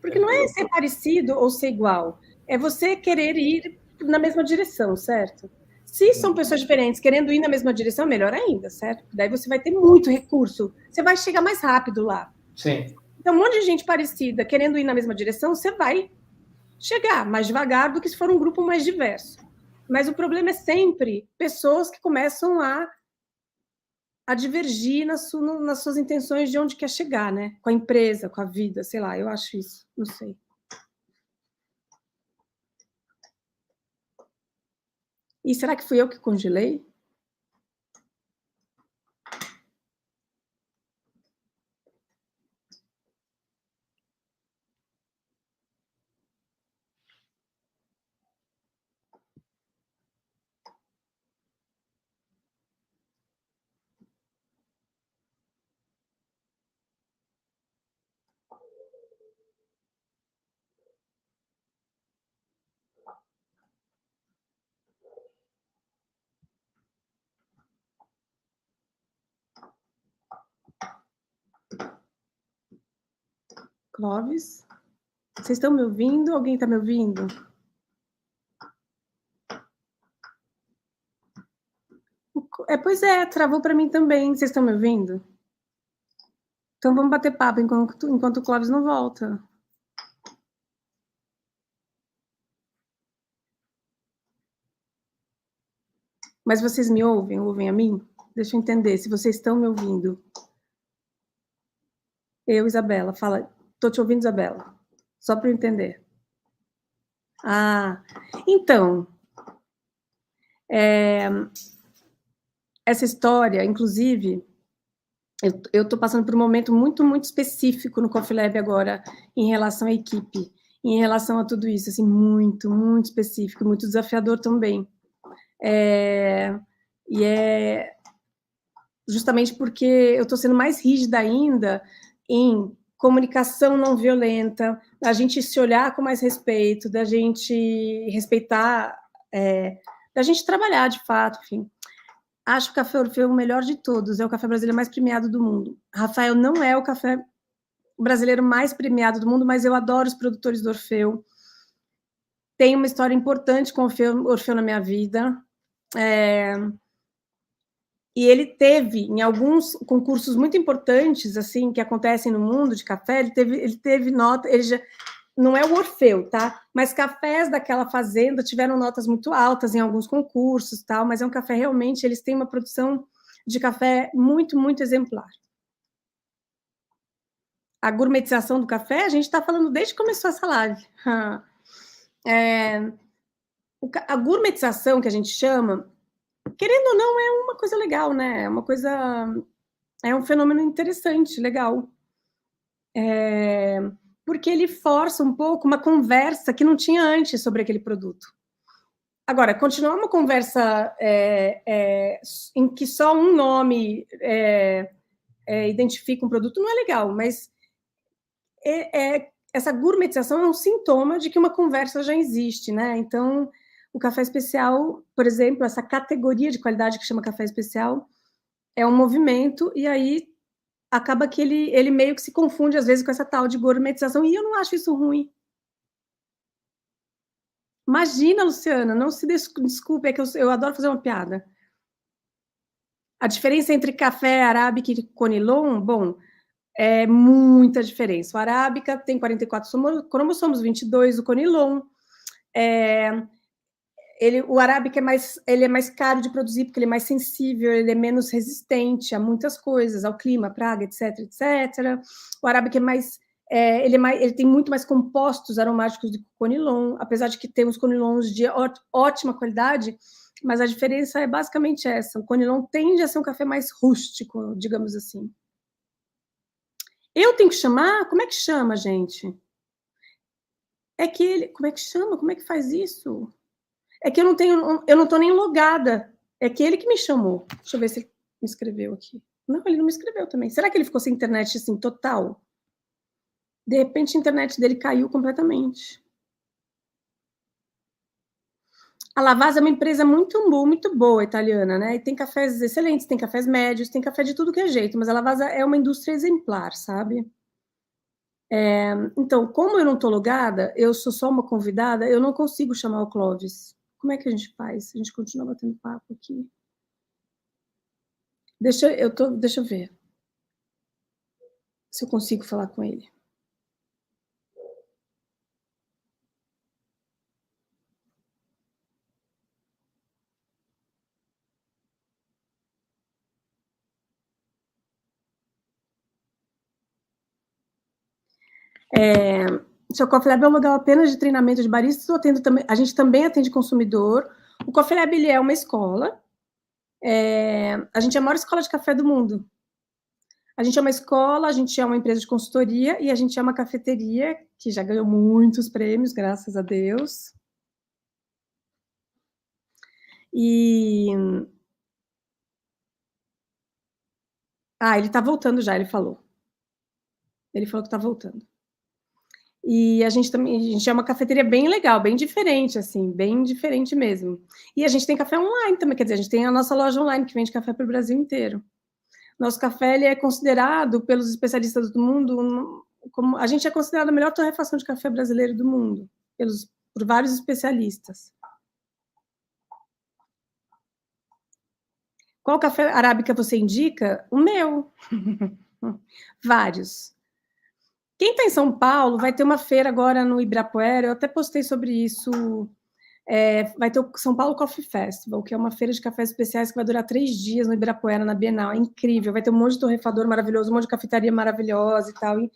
Porque não é ser parecido ou ser igual, é você querer ir na mesma direção, certo? Se são pessoas diferentes querendo ir na mesma direção, melhor ainda, certo? Daí você vai ter muito recurso, você vai chegar mais rápido lá. Sim. Então, um monte de gente parecida querendo ir na mesma direção, você vai chegar mais devagar do que se for um grupo mais diverso. Mas o problema é sempre pessoas que começam a divergir nas suas intenções de onde quer chegar, né? Com a empresa, com a vida, sei lá, eu acho isso, não sei. E será que fui eu que congelei? Clóvis? Vocês estão me ouvindo? Alguém está me ouvindo? Pois é, travou para mim também. Vocês estão me ouvindo? Então vamos bater papo enquanto o Clóvis não volta. Mas vocês me ouvem? Ouvem a mim? Deixa eu entender se vocês estão me ouvindo. Eu, Isabela, fala. Estou te ouvindo, Isabela. Só para eu entender. Então, essa história, inclusive, eu estou passando por um momento muito, muito específico no Coffee Lab agora, em relação à equipe, em relação a tudo isso, assim, muito, muito específico, muito desafiador também. E é justamente porque eu estou sendo mais rígida ainda em comunicação não violenta, da gente se olhar com mais respeito, da gente respeitar, da gente trabalhar de fato, enfim. Acho o Café Orfeu o melhor de todos, é o café brasileiro mais premiado do mundo. Rafael não é o café brasileiro mais premiado do mundo, mas eu adoro os produtores do Orfeu. Tem uma história importante com o Orfeu na minha vida. E ele teve, em alguns concursos muito importantes, assim, que acontecem no mundo de café, ele teve nota, ele já, não é o Orfeu, tá? Mas cafés daquela fazenda tiveram notas muito altas em alguns concursos, tal, mas é um café realmente, eles têm uma produção de café muito, muito exemplar. A gourmetização do café, a gente está falando desde que começou essa live. A gourmetização, que a gente chama, querendo ou não, é uma coisa legal, né? É uma coisa, é um fenômeno interessante, legal. Porque ele força um pouco uma conversa que não tinha antes sobre aquele produto. Agora, continuar uma conversa em que só um nome identifica um produto não é legal, mas essa gourmetização é um sintoma de que uma conversa já existe, né? Então, o café especial, por exemplo, essa categoria de qualidade que chama café especial, é um movimento, e aí acaba que ele meio que se confunde, às vezes, com essa tal de gourmetização, e eu não acho isso ruim. Imagina, Luciana, não se desculpe, é que eu adoro fazer uma piada. A diferença entre café arábica e conilon, bom, é muita diferença. O arábica tem 44 cromossomos, 22 o conilon. O arábica ele é mais caro de produzir porque ele é mais sensível, ele é menos resistente a muitas coisas, ao clima, praga, etc, etc. O arábica ele tem muito mais compostos aromáticos do que o conilon, apesar de que temos conilons de ótima qualidade, mas a diferença é basicamente essa. O conilon tende a ser um café mais rústico, digamos assim. Eu tenho que chamar? Como é que chama, gente? É que ele... Como é que chama? Como é que faz isso? É que eu não tô nem logada. É que ele que me chamou. Deixa eu ver se ele me escreveu aqui. Não, ele não me escreveu também. Será que ele ficou sem internet, assim, total? De repente, a internet dele caiu completamente. A Lavazza é uma empresa muito boa, italiana, né? E tem cafés excelentes, tem cafés médios, tem café de tudo que é jeito, mas a Lavazza é uma indústria exemplar, sabe? Então, como eu não tô logada, eu sou só uma convidada, eu não consigo chamar o Clóvis. Como é que a gente faz? A gente continua batendo papo aqui. Deixa eu ver se eu consigo falar com ele. Seu Coffee Lab é um lugar apenas de treinamento de baristas, a gente também atende consumidor. O Coffee Lab ele é uma escola. A gente é a maior escola de café do mundo. A gente é uma escola, a gente é uma empresa de consultoria e a gente é uma cafeteria que já ganhou muitos prêmios, graças a Deus. Ele está voltando já, ele falou. Ele falou que está voltando. E a gente é uma cafeteria bem legal, bem diferente, assim, bem diferente mesmo. E a gente tem café online também, quer dizer, a gente tem a nossa loja online que vende café para o Brasil inteiro. Nosso café ele é considerado pelos especialistas do mundo como a gente é considerado a melhor torrefação de café brasileiro do mundo, por vários especialistas. Qual café arábica você indica? O meu. Vários. Quem está em São Paulo vai ter uma feira agora no Ibirapuera, eu até postei sobre isso. Vai ter o São Paulo Coffee Festival, que é uma feira de cafés especiais que vai durar 3 dias no Ibirapuera, na Bienal. É incrível, vai ter um monte de torrefador maravilhoso, um monte de cafeitaria maravilhosa e tal. E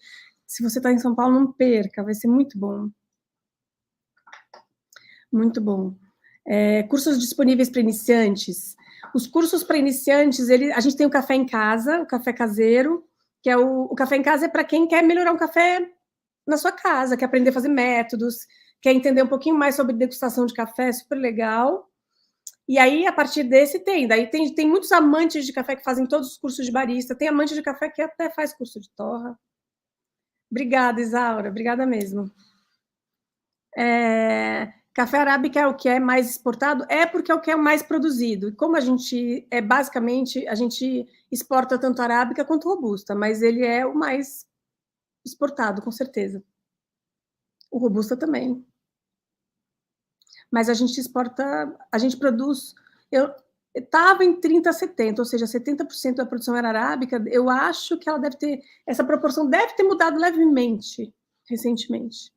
se você está em São Paulo, não perca, vai ser muito bom. Muito bom. Cursos disponíveis para iniciantes. Os cursos para iniciantes, a gente tem o café em casa, o café caseiro, que é o café em casa é para quem quer melhorar um café na sua casa, quer aprender a fazer métodos, quer entender um pouquinho mais sobre degustação de café, super legal. E aí, a partir desse, tem muitos amantes de café que fazem todos os cursos de barista, tem amante de café que até faz curso de torra. Obrigada, Isaura, obrigada mesmo. Café arábica é o que é mais exportado? É porque é o que é mais produzido. E como a gente basicamente, a gente exporta tanto arábica quanto robusta, mas ele é o mais exportado, com certeza. O robusta também. Mas a gente exporta, a gente produz... Eu estava em 30 a 70, ou seja, 70% da produção era arábica. Eu acho que ela deve ter... Essa proporção deve ter mudado levemente, recentemente.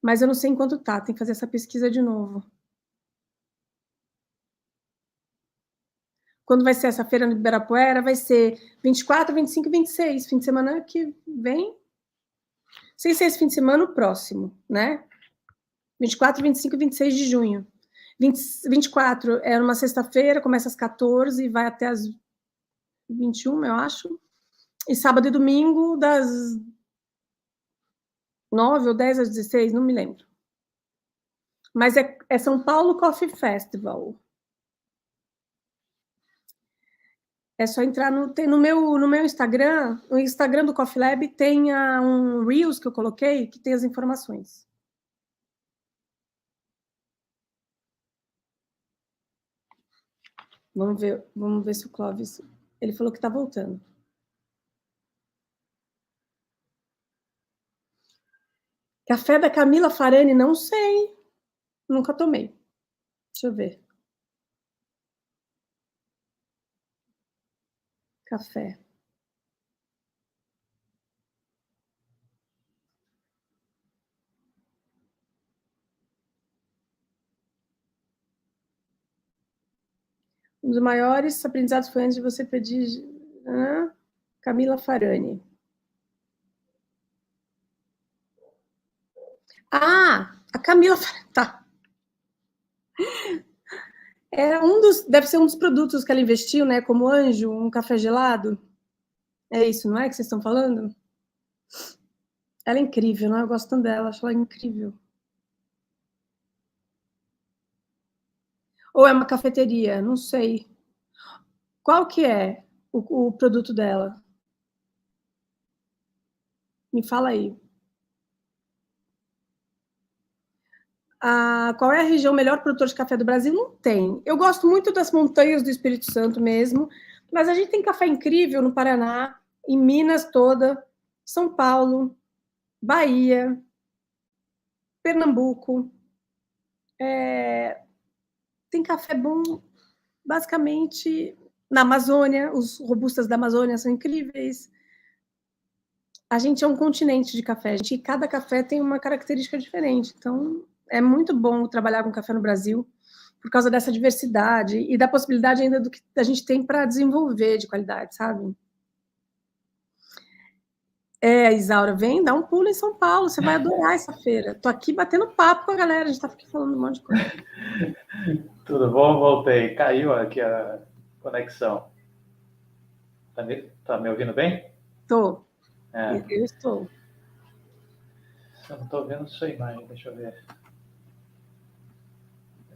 Mas eu não sei em quanto está, tem que fazer essa pesquisa de novo. Quando vai ser essa feira no Ibirapuera? Vai ser 24, 25 e 26, fim de semana que vem. Sem ser esse fim de semana, o próximo, né? 24, 25 e 26 de junho. 24 é uma sexta-feira, começa às 14 e vai até às 21, eu acho. E sábado e domingo, das 9 ou 10 às 16, não me lembro. Mas é São Paulo Coffee Festival. É só entrar no meu Instagram, o Instagram do Coffee Lab tem um Reels que eu coloquei que tem as informações. Vamos ver se o Clóvis... Ele falou que está voltando. Café da Camila Farani, não sei. Nunca tomei. Deixa eu ver. Café. Um dos maiores aprendizados foi antes de você pedir... Camila Farani. A Camila Farani. Tá. Deve ser um dos produtos que ela investiu, né? Como anjo, um café gelado. É isso, não é que vocês estão falando? Ela é incrível, não? Eu gosto tanto dela, acho ela incrível. Ou é uma cafeteria? Não sei. Qual que é o produto dela? Me fala aí. Qual é a região melhor produtor de café do Brasil? Não tem. Eu gosto muito das montanhas do Espírito Santo mesmo, mas a gente tem café incrível no Paraná, em Minas toda, São Paulo, Bahia, Pernambuco. Tem café bom, basicamente, na Amazônia. Os robustas da Amazônia são incríveis. A gente é um continente de café. Cada café tem uma característica diferente. Então, é muito bom trabalhar com café no Brasil por causa dessa diversidade e da possibilidade ainda do que a gente tem para desenvolver de qualidade, sabe? Isaura, vem, dá um pulo em São Paulo, você vai adorar essa feira. Tô aqui batendo papo com a galera, a gente tá aqui falando um monte de coisa. Tudo bom? Voltei. Caiu aqui a conexão. Tá me ouvindo bem? Tô. Eu estou. Eu não estou vendo sua imagem, deixa eu ver.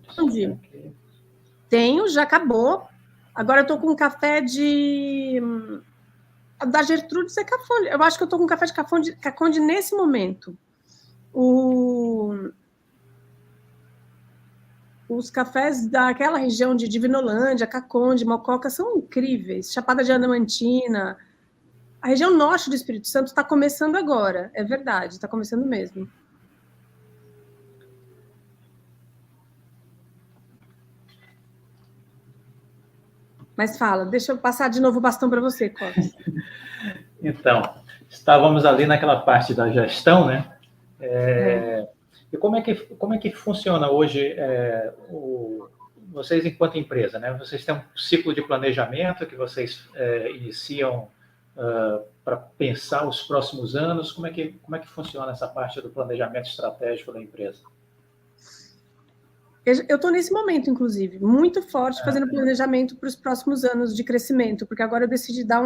Entendi. Tenho, já acabou. Agora eu estou com um café da Gertrudes e Caconde. Eu acho que eu estou com um café de Caconde nesse momento. Os cafés daquela região de Divinolândia, Caconde, Mococa são incríveis. Chapada Diamantina. A região norte do Espírito Santo está começando agora, é verdade, está começando mesmo. Mas fala, deixa eu passar de novo o bastão para você, Clóvis. Então, estávamos ali naquela parte da gestão, né? E como é que funciona hoje vocês enquanto empresa, né? Vocês têm um ciclo de planejamento que vocês iniciam para pensar os próximos anos. Como é que funciona essa parte do planejamento estratégico da empresa? Eu estou nesse momento, inclusive, muito forte, fazendo planejamento para os próximos anos de crescimento, porque agora eu decidi dar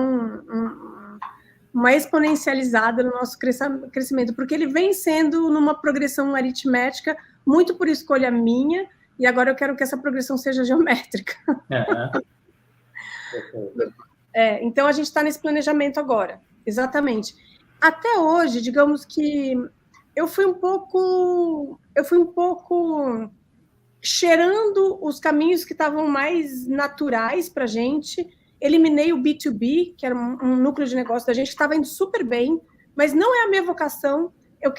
uma exponencializada no nosso crescimento, porque ele vem sendo numa progressão aritmética, muito por escolha minha, e agora eu quero que essa progressão seja geométrica. Então, a gente está nesse planejamento agora, exatamente. Até hoje, digamos que eu fui um pouco cheirando os caminhos que estavam mais naturais para a gente. Eliminei o B2B, que era um núcleo de negócio da gente, que estava indo super bem, mas não é a minha vocação. Eu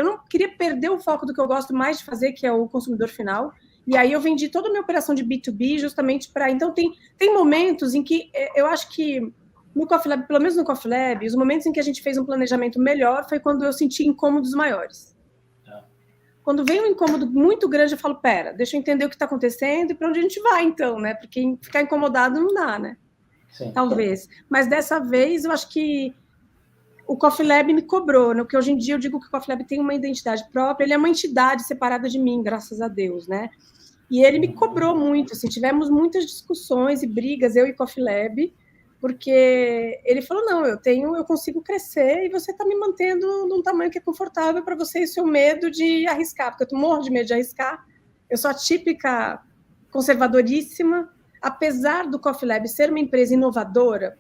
não queria perder o foco do que eu gosto mais de fazer, que é o consumidor final. E aí eu vendi toda a minha operação de B2B justamente para... Então, tem momentos em que eu acho que no Coffee Lab, pelo menos no Coffee Lab, os momentos em que a gente fez um planejamento melhor foi quando eu senti incômodos maiores. Quando vem um incômodo muito grande, eu falo, pera, deixa eu entender o que está acontecendo e para onde a gente vai, então, né? Porque ficar incomodado não dá, né? Sim. Talvez. Mas dessa vez, eu acho que o Coffee Lab me cobrou, né? Porque hoje em dia eu digo que o Coffee Lab tem uma identidade própria, ele é uma entidade separada de mim, graças a Deus, né? E ele me cobrou muito, assim, tivemos muitas discussões e brigas, eu e Coffee Lab, porque ele falou, não, eu consigo crescer e você está me mantendo num tamanho que é confortável para você e o seu medo de arriscar, porque eu morro de medo de arriscar, eu sou a típica conservadoríssima, apesar do Coffee Lab ser uma empresa inovadora,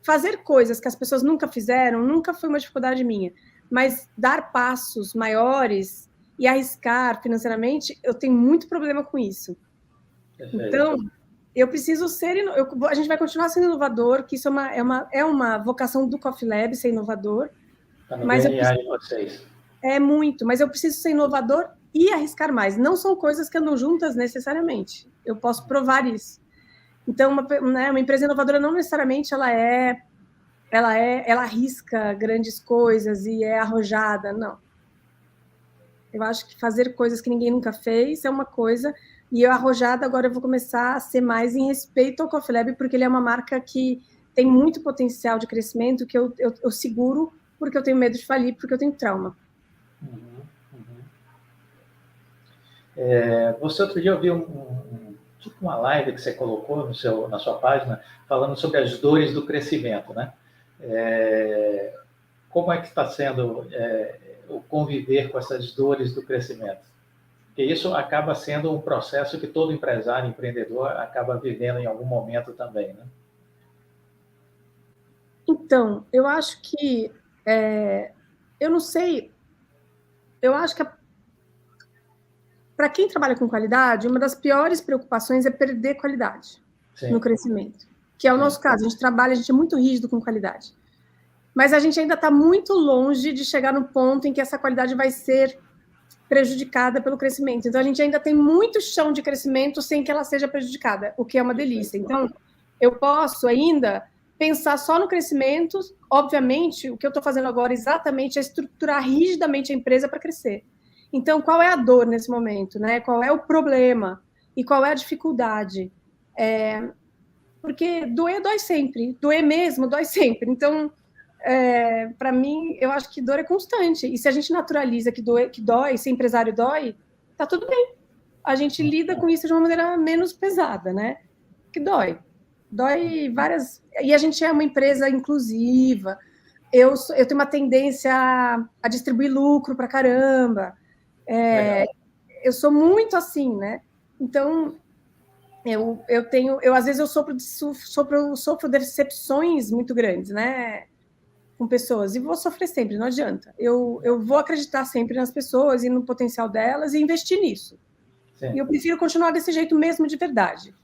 fazer coisas que as pessoas nunca fizeram, nunca foi uma dificuldade minha, mas dar passos maiores e arriscar financeiramente, eu tenho muito problema com isso. Então, eu preciso ser... a gente vai continuar sendo inovador, que isso é uma vocação do Coffee Lab, ser inovador. Está no DNA de vocês. É muito, mas eu preciso ser inovador e arriscar mais. Não são coisas que andam juntas necessariamente. Eu posso provar isso. Então, uma empresa inovadora não necessariamente ela arrisca grandes coisas e é arrojada, não. Eu acho que fazer coisas que ninguém nunca fez é uma coisa, e eu arrojada agora eu vou começar a ser mais em respeito ao Coffee Lab, porque ele é uma marca que tem muito potencial de crescimento, que eu seguro, porque eu tenho medo de falir, porque eu tenho trauma. Você outro dia eu vi tipo uma live que você colocou na sua página, falando sobre as dores do crescimento, né? Como é que está sendo o conviver com essas dores do crescimento? Porque isso acaba sendo um processo que todo empresário, empreendedor, acaba vivendo em algum momento também, né? Então, eu acho que... eu não sei... Eu acho que para quem trabalha com qualidade, uma das piores preocupações é perder qualidade no crescimento, que é o nosso caso. A gente é muito rígido com qualidade. Mas a gente ainda está muito longe de chegar no ponto em que essa qualidade vai ser prejudicada pelo crescimento. Então, a gente ainda tem muito chão de crescimento sem que ela seja prejudicada, o que é uma delícia. Então, eu posso ainda pensar só no crescimento. Obviamente, o que eu estou fazendo agora exatamente é estruturar rigidamente a empresa para crescer. Então, qual é a dor nesse momento, né? Qual é o problema? E qual é a dificuldade? Porque doer dói sempre. Doer mesmo dói sempre. Então, para mim, eu acho que dor é constante. E se a gente naturaliza que dói, se empresário dói, tá tudo bem. A gente lida com isso de uma maneira menos pesada, né? Que dói. Dói várias... E a gente é uma empresa inclusiva. Eu tenho uma tendência a distribuir lucro para caramba. Eu sou muito assim, né? Então, às vezes eu sofro decepções muito grandes, né? Com pessoas, e vou sofrer sempre, não adianta. Eu vou acreditar sempre nas pessoas e no potencial delas e investir nisso. Sim. E eu prefiro continuar desse jeito mesmo, de verdade.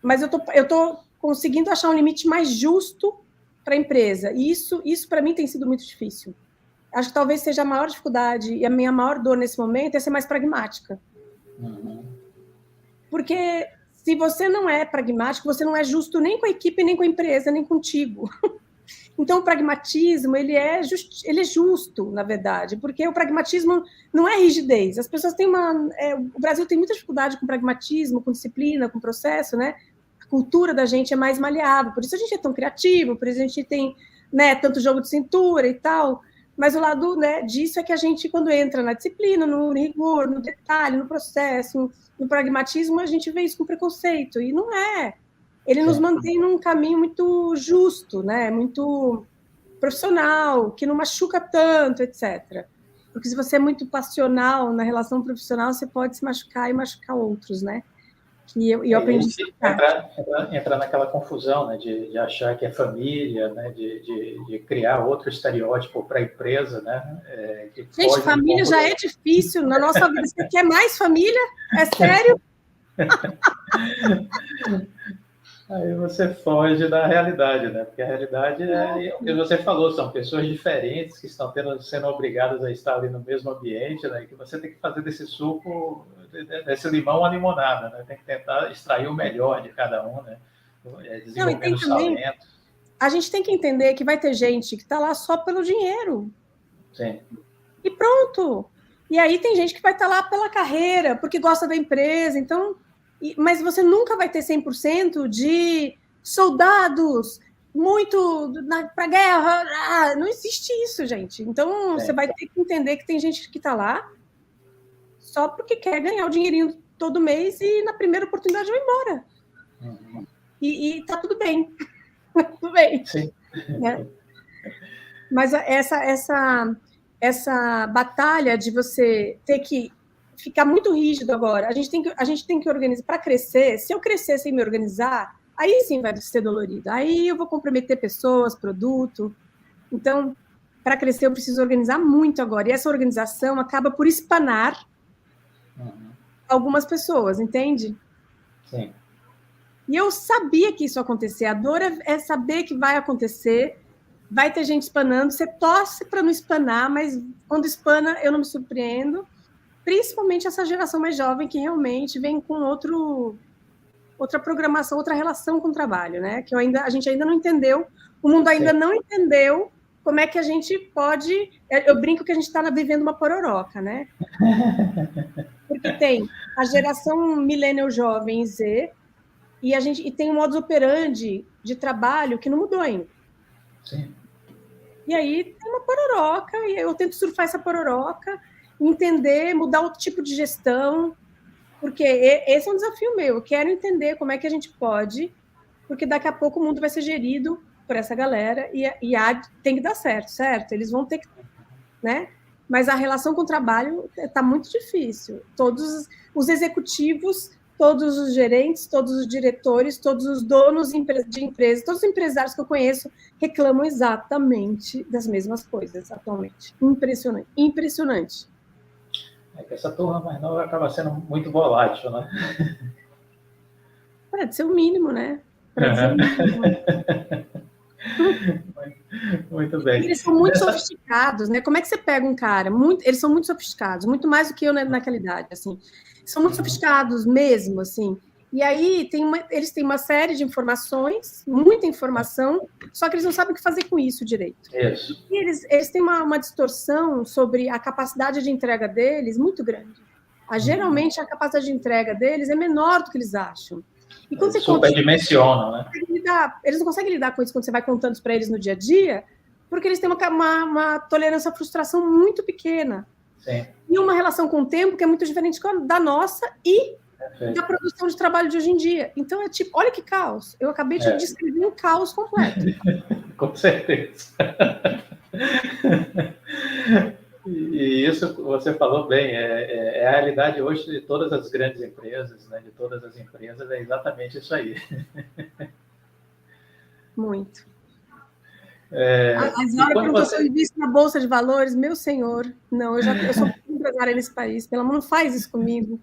Mas eu tô conseguindo achar um limite mais justo para a empresa, e isso para mim tem sido muito difícil. Acho que talvez seja a maior dificuldade e a minha maior dor nesse momento é ser mais pragmática. Porque se você não é pragmático, você não é justo nem com a equipe, nem com a empresa, nem contigo. Então, o pragmatismo, ele é justo, na verdade, porque o pragmatismo não é rigidez. As pessoas têm o Brasil tem muita dificuldade com pragmatismo, com disciplina, com processo, né? A cultura da gente é mais maleável, por isso a gente é tão criativo, por isso a gente tem, né, tanto jogo de cintura e tal. Mas o lado, né, disso é que a gente, quando entra na disciplina, no rigor, no detalhe, no processo, no pragmatismo, a gente vê isso com preconceito, e não é. Ele nos mantém num caminho muito justo, né? Muito profissional, que não machuca tanto, etc. Porque se você é muito passional na relação profissional, você pode se machucar e machucar outros, né? Que eu aprendi. Entrar naquela confusão, né? De achar que é família, né? De criar outro estereótipo para a empresa, né? Gente, família já é difícil. Na nossa vida, você quer mais família? É sério? Aí você foge da realidade, né? Porque a realidade é o que você falou, são pessoas diferentes que estão sendo obrigadas a estar ali no mesmo ambiente, né? E que você tem que fazer desse suco, desse limão a limonada, né? Tem que tentar extrair o melhor de cada um, né? Desenvolvendo os talentos. A gente tem que entender que vai ter gente que está lá só pelo dinheiro. Sim. E pronto. E aí tem gente que vai estar lá pela carreira, porque gosta da empresa, então... Mas você nunca vai ter 100% de soldados muito para a guerra. Não existe isso, gente. Então, você vai ter que entender que tem gente que está lá só porque quer ganhar o dinheirinho todo mês e na primeira oportunidade vai embora. E tá tudo bem. Tudo bem. Sim. Né? Mas essa batalha de você ter que ficar muito rígido agora, a gente tem que organizar para crescer. Se eu crescer sem me organizar, aí sim vai ser dolorido. Aí eu vou comprometer pessoas, produto. Então, para crescer, eu preciso organizar muito agora. E essa organização acaba por espanar algumas pessoas, entende? Sim. E eu sabia que isso ia acontecer. A dor é saber que vai acontecer. Vai ter gente espanando. Você torce para não espanar, mas quando espana, eu não me surpreendo. Principalmente essa geração mais jovem que realmente vem com outra programação, outra relação com o trabalho, né? Que a gente ainda não entendeu, o mundo ainda não entendeu como é que a gente pode... Eu brinco que a gente está vivendo uma pororoca, né? Porque tem a geração millennial jovem Z e tem um modus operandi de trabalho que não mudou ainda. Sim. E aí tem uma pororoca, e eu tento surfar essa pororoca, entender, mudar o tipo de gestão, porque esse é um desafio meu. Eu quero entender como é que a gente pode, porque daqui a pouco o mundo vai ser gerido por essa galera e tem que dar certo? Eles vão ter que, né? Mas a relação com o trabalho está muito difícil. Todos os executivos, todos os gerentes, todos os diretores, todos os donos de empresas, todos os empresários que eu conheço reclamam exatamente das mesmas coisas atualmente. Impressionante, impressionante. É que essa turma mais nova acaba sendo muito volátil, né? Para ser o mínimo, né? Para dizer o mínimo. Muito bem. Eles são muito sofisticados, né? Como é que você pega um cara? Eles são muito sofisticados, muito mais do que eu naquela idade, assim. São muito sofisticados mesmo, assim. E aí eles têm uma série de informações, muita informação, só que eles não sabem o que fazer com isso direito. Isso. E eles têm uma distorção sobre a capacidade de entrega deles muito grande. Geralmente, a capacidade de entrega deles é menor do que eles acham. E quando você superdimensionam, né? Eles não conseguem lidar com isso quando você vai contando isso para eles no dia a dia, porque eles têm uma tolerância à frustração muito pequena. Sim. E uma relação com o tempo que é muito diferente da nossa e da produção de trabalho de hoje em dia. Então, é tipo, olha que caos. Eu acabei de descrever um caos completo. Com certeza. E isso você falou bem, é a realidade hoje de todas as grandes empresas, né? De todas as empresas, é exatamente isso aí. Muito. As horas perguntou se eu invisto na Bolsa de Valores, meu senhor, não, eu sou empresária nesse país, pelo amor, não faz isso comigo.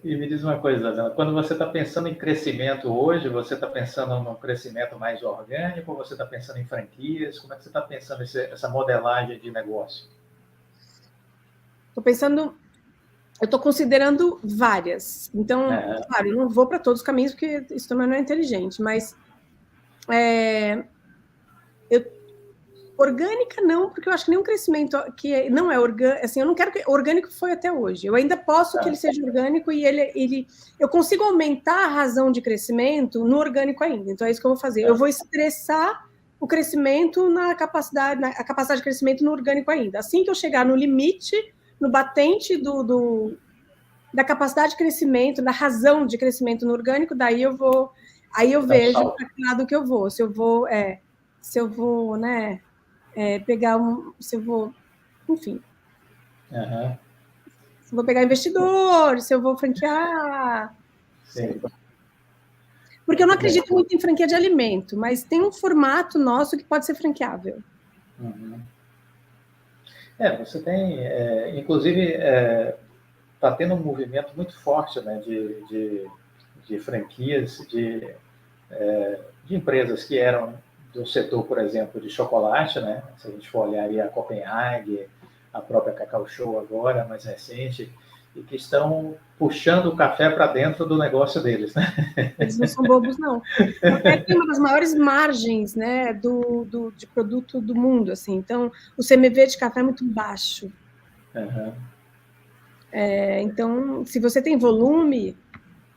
E me diz uma coisa, Zana, quando você está pensando em crescimento hoje, você está pensando num crescimento mais orgânico, ou você está pensando em franquias? Como é que você está pensando essa modelagem de negócio? Eu estou considerando várias. Então, claro, eu não vou para todos os caminhos, porque isso também não é inteligente, mas orgânica não, porque eu acho que nenhum crescimento que não é orgânico, assim, eu não quero que orgânico foi até hoje. Eu ainda posso que ele seja orgânico e eu consigo aumentar a razão de crescimento no orgânico ainda. Então é isso que eu vou fazer. Eu vou estressar o crescimento a capacidade de crescimento no orgânico ainda. Assim que eu chegar no limite, no batente da capacidade de crescimento, da razão de crescimento no orgânico, daí eu vejo para que lado que eu vou. Se eu vou, né? Se eu vou, enfim. Se eu vou pegar investidor, se eu vou franquear. Sim. Porque eu não acredito muito em franquia de alimento, mas tem um formato nosso que pode ser franqueável. Você tem, inclusive, está tendo um movimento muito forte, né, de franquias, de empresas que eram do setor, por exemplo, de chocolate, né? Se a gente for olhar aí a Copenhague, a própria Cacau Show agora, mais recente, e que estão puxando o café para dentro do negócio deles, né? Eles não são bobos, não. O café tem uma das maiores margens, né, de produto do mundo, assim. Então, o CMV de café é muito baixo. Então, se você tem volume,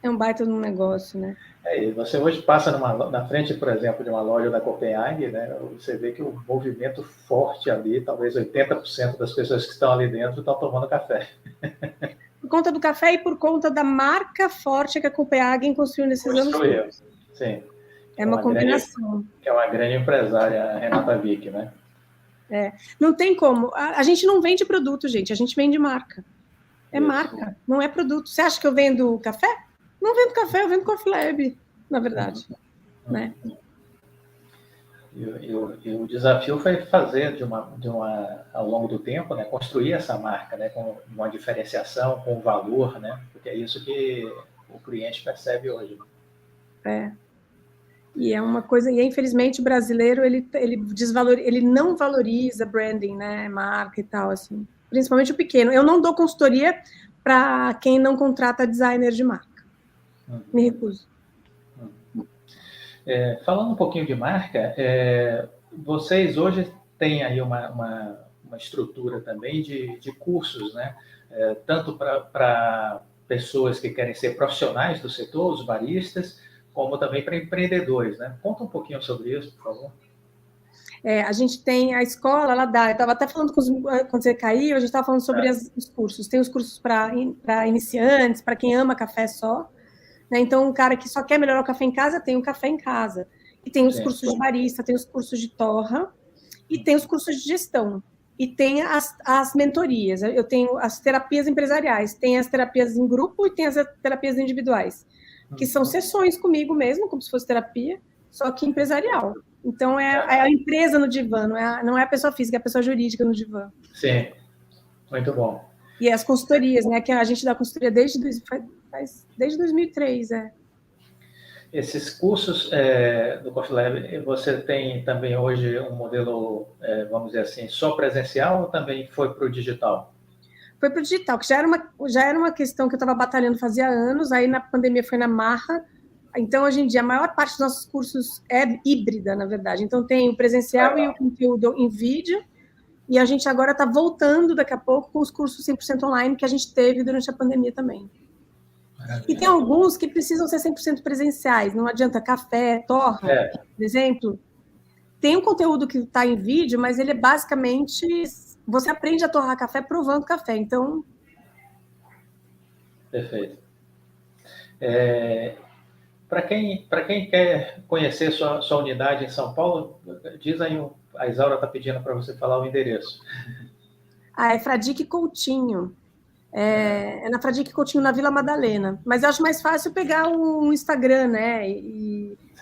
É um baita de um negócio, né? E você hoje passa na frente, por exemplo, de uma loja da Copenhague, né? Você vê que o movimento forte ali, talvez 80% das pessoas que estão ali dentro estão tomando café. Por conta do café e por conta da marca forte que a Copenhagen construiu nesses anos Construiu, todos. sim. É uma combinação. Que é uma grande empresária, a Renata Vick, né? Não tem como. A gente não vende produto, gente. A gente vende marca. É Isso. marca, não é produto. Você acha que eu vendo café? Não vendo café, eu vendo Coffee Lab, na verdade. Né? E o desafio foi fazer ao longo do tempo, né, construir essa marca, né, com uma diferenciação, com valor, né, porque é isso que o cliente percebe hoje. E é uma coisa, e infelizmente o brasileiro ele não valoriza branding, né, marca e tal, assim, principalmente o pequeno. Eu não dou consultoria para quem não contrata designer de marca. Me recuso. Falando um pouquinho de marca, vocês hoje têm aí uma estrutura também de cursos, né? Tanto para pessoas que querem ser profissionais do setor, os baristas, como também para empreendedores, né? Conta um pouquinho sobre isso, por favor. A gente tem a escola, ela dá. Eu estava até falando quando você caiu, a gente estava falando sobre os cursos. Tem os cursos para iniciantes, para quem ama café só. Né? Então, um cara que só quer melhorar o café em casa, tem o café em casa. E tem os cursos de barista, tem os cursos de torra, e tem os cursos de gestão. E tem as mentorias. Eu tenho as terapias empresariais, tem as terapias em grupo e tem as terapias individuais, que são sessões comigo mesmo, como se fosse terapia, só que empresarial. Então, é a empresa no divã, não é a pessoa física, é a pessoa jurídica no divã. Sim, muito bom. E as consultorias, né, que a gente dá consultoria desde 2003, Esses cursos do Coffee Lab, você tem também hoje um modelo, vamos dizer assim, só presencial ou também foi para o digital? Foi para o digital, que já era uma questão que eu estava batalhando fazia anos, aí na pandemia foi na marra. Então, hoje em dia, a maior parte dos nossos cursos é híbrida, na verdade. Então, tem o presencial e o conteúdo em vídeo, e a gente agora está voltando daqui a pouco com os cursos 100% online que a gente teve durante a pandemia também. E tem alguns que precisam ser 100% presenciais, não adianta café, torra, por exemplo. Tem um conteúdo que está em vídeo, mas ele é basicamente... Você aprende a torrar café provando café, então... Perfeito. Para quem quer conhecer sua unidade em São Paulo, diz aí, a Isaura está pedindo para você falar o endereço. É Fradique Coutinho. É na Fradique Coutinho, na Vila Madalena. Mas eu acho mais fácil pegar um Instagram, né?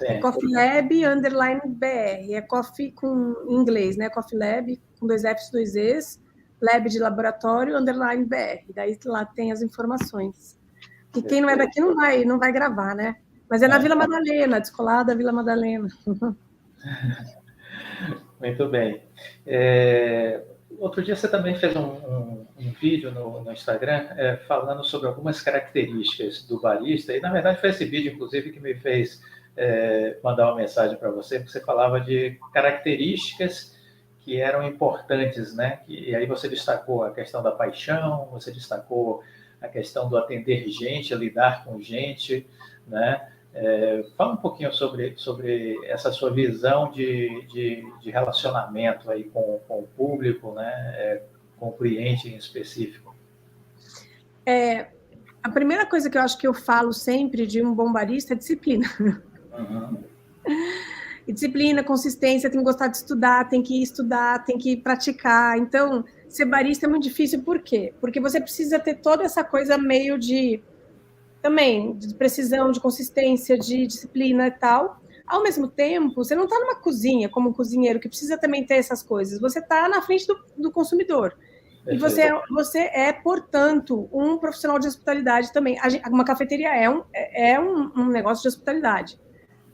É Coffee Lab _BR. É Coffee em inglês, né? Coffee Lab com 2 Fs, 2 Es, Lab de laboratório _BR. Daí lá tem as informações. E quem não é daqui não vai gravar, né? Mas é na Vila Madalena, descolada da Vila Madalena. Muito bem. Outro dia você também fez um vídeo no Instagram falando sobre algumas características do barista, e na verdade foi esse vídeo, inclusive, que me fez mandar uma mensagem para você, porque você falava de características que eram importantes, né? E aí você destacou a questão da paixão, você destacou a questão do atender gente, lidar com gente, né? Fala um pouquinho sobre essa sua visão de relacionamento aí com o público, né? Com o cliente em específico. A primeira coisa que eu acho que eu falo sempre de um bom barista é disciplina. Uhum. E disciplina, consistência, tem que gostar de estudar, tem que praticar. Então, ser barista é muito difícil, por quê? Porque você precisa ter toda essa coisa meio de precisão, de consistência, de disciplina e tal. Ao mesmo tempo, você não está numa cozinha como um cozinheiro que precisa também ter essas coisas. Você está na frente do consumidor. E você é, portanto, um profissional de hospitalidade também. Uma cafeteria é um negócio de hospitalidade.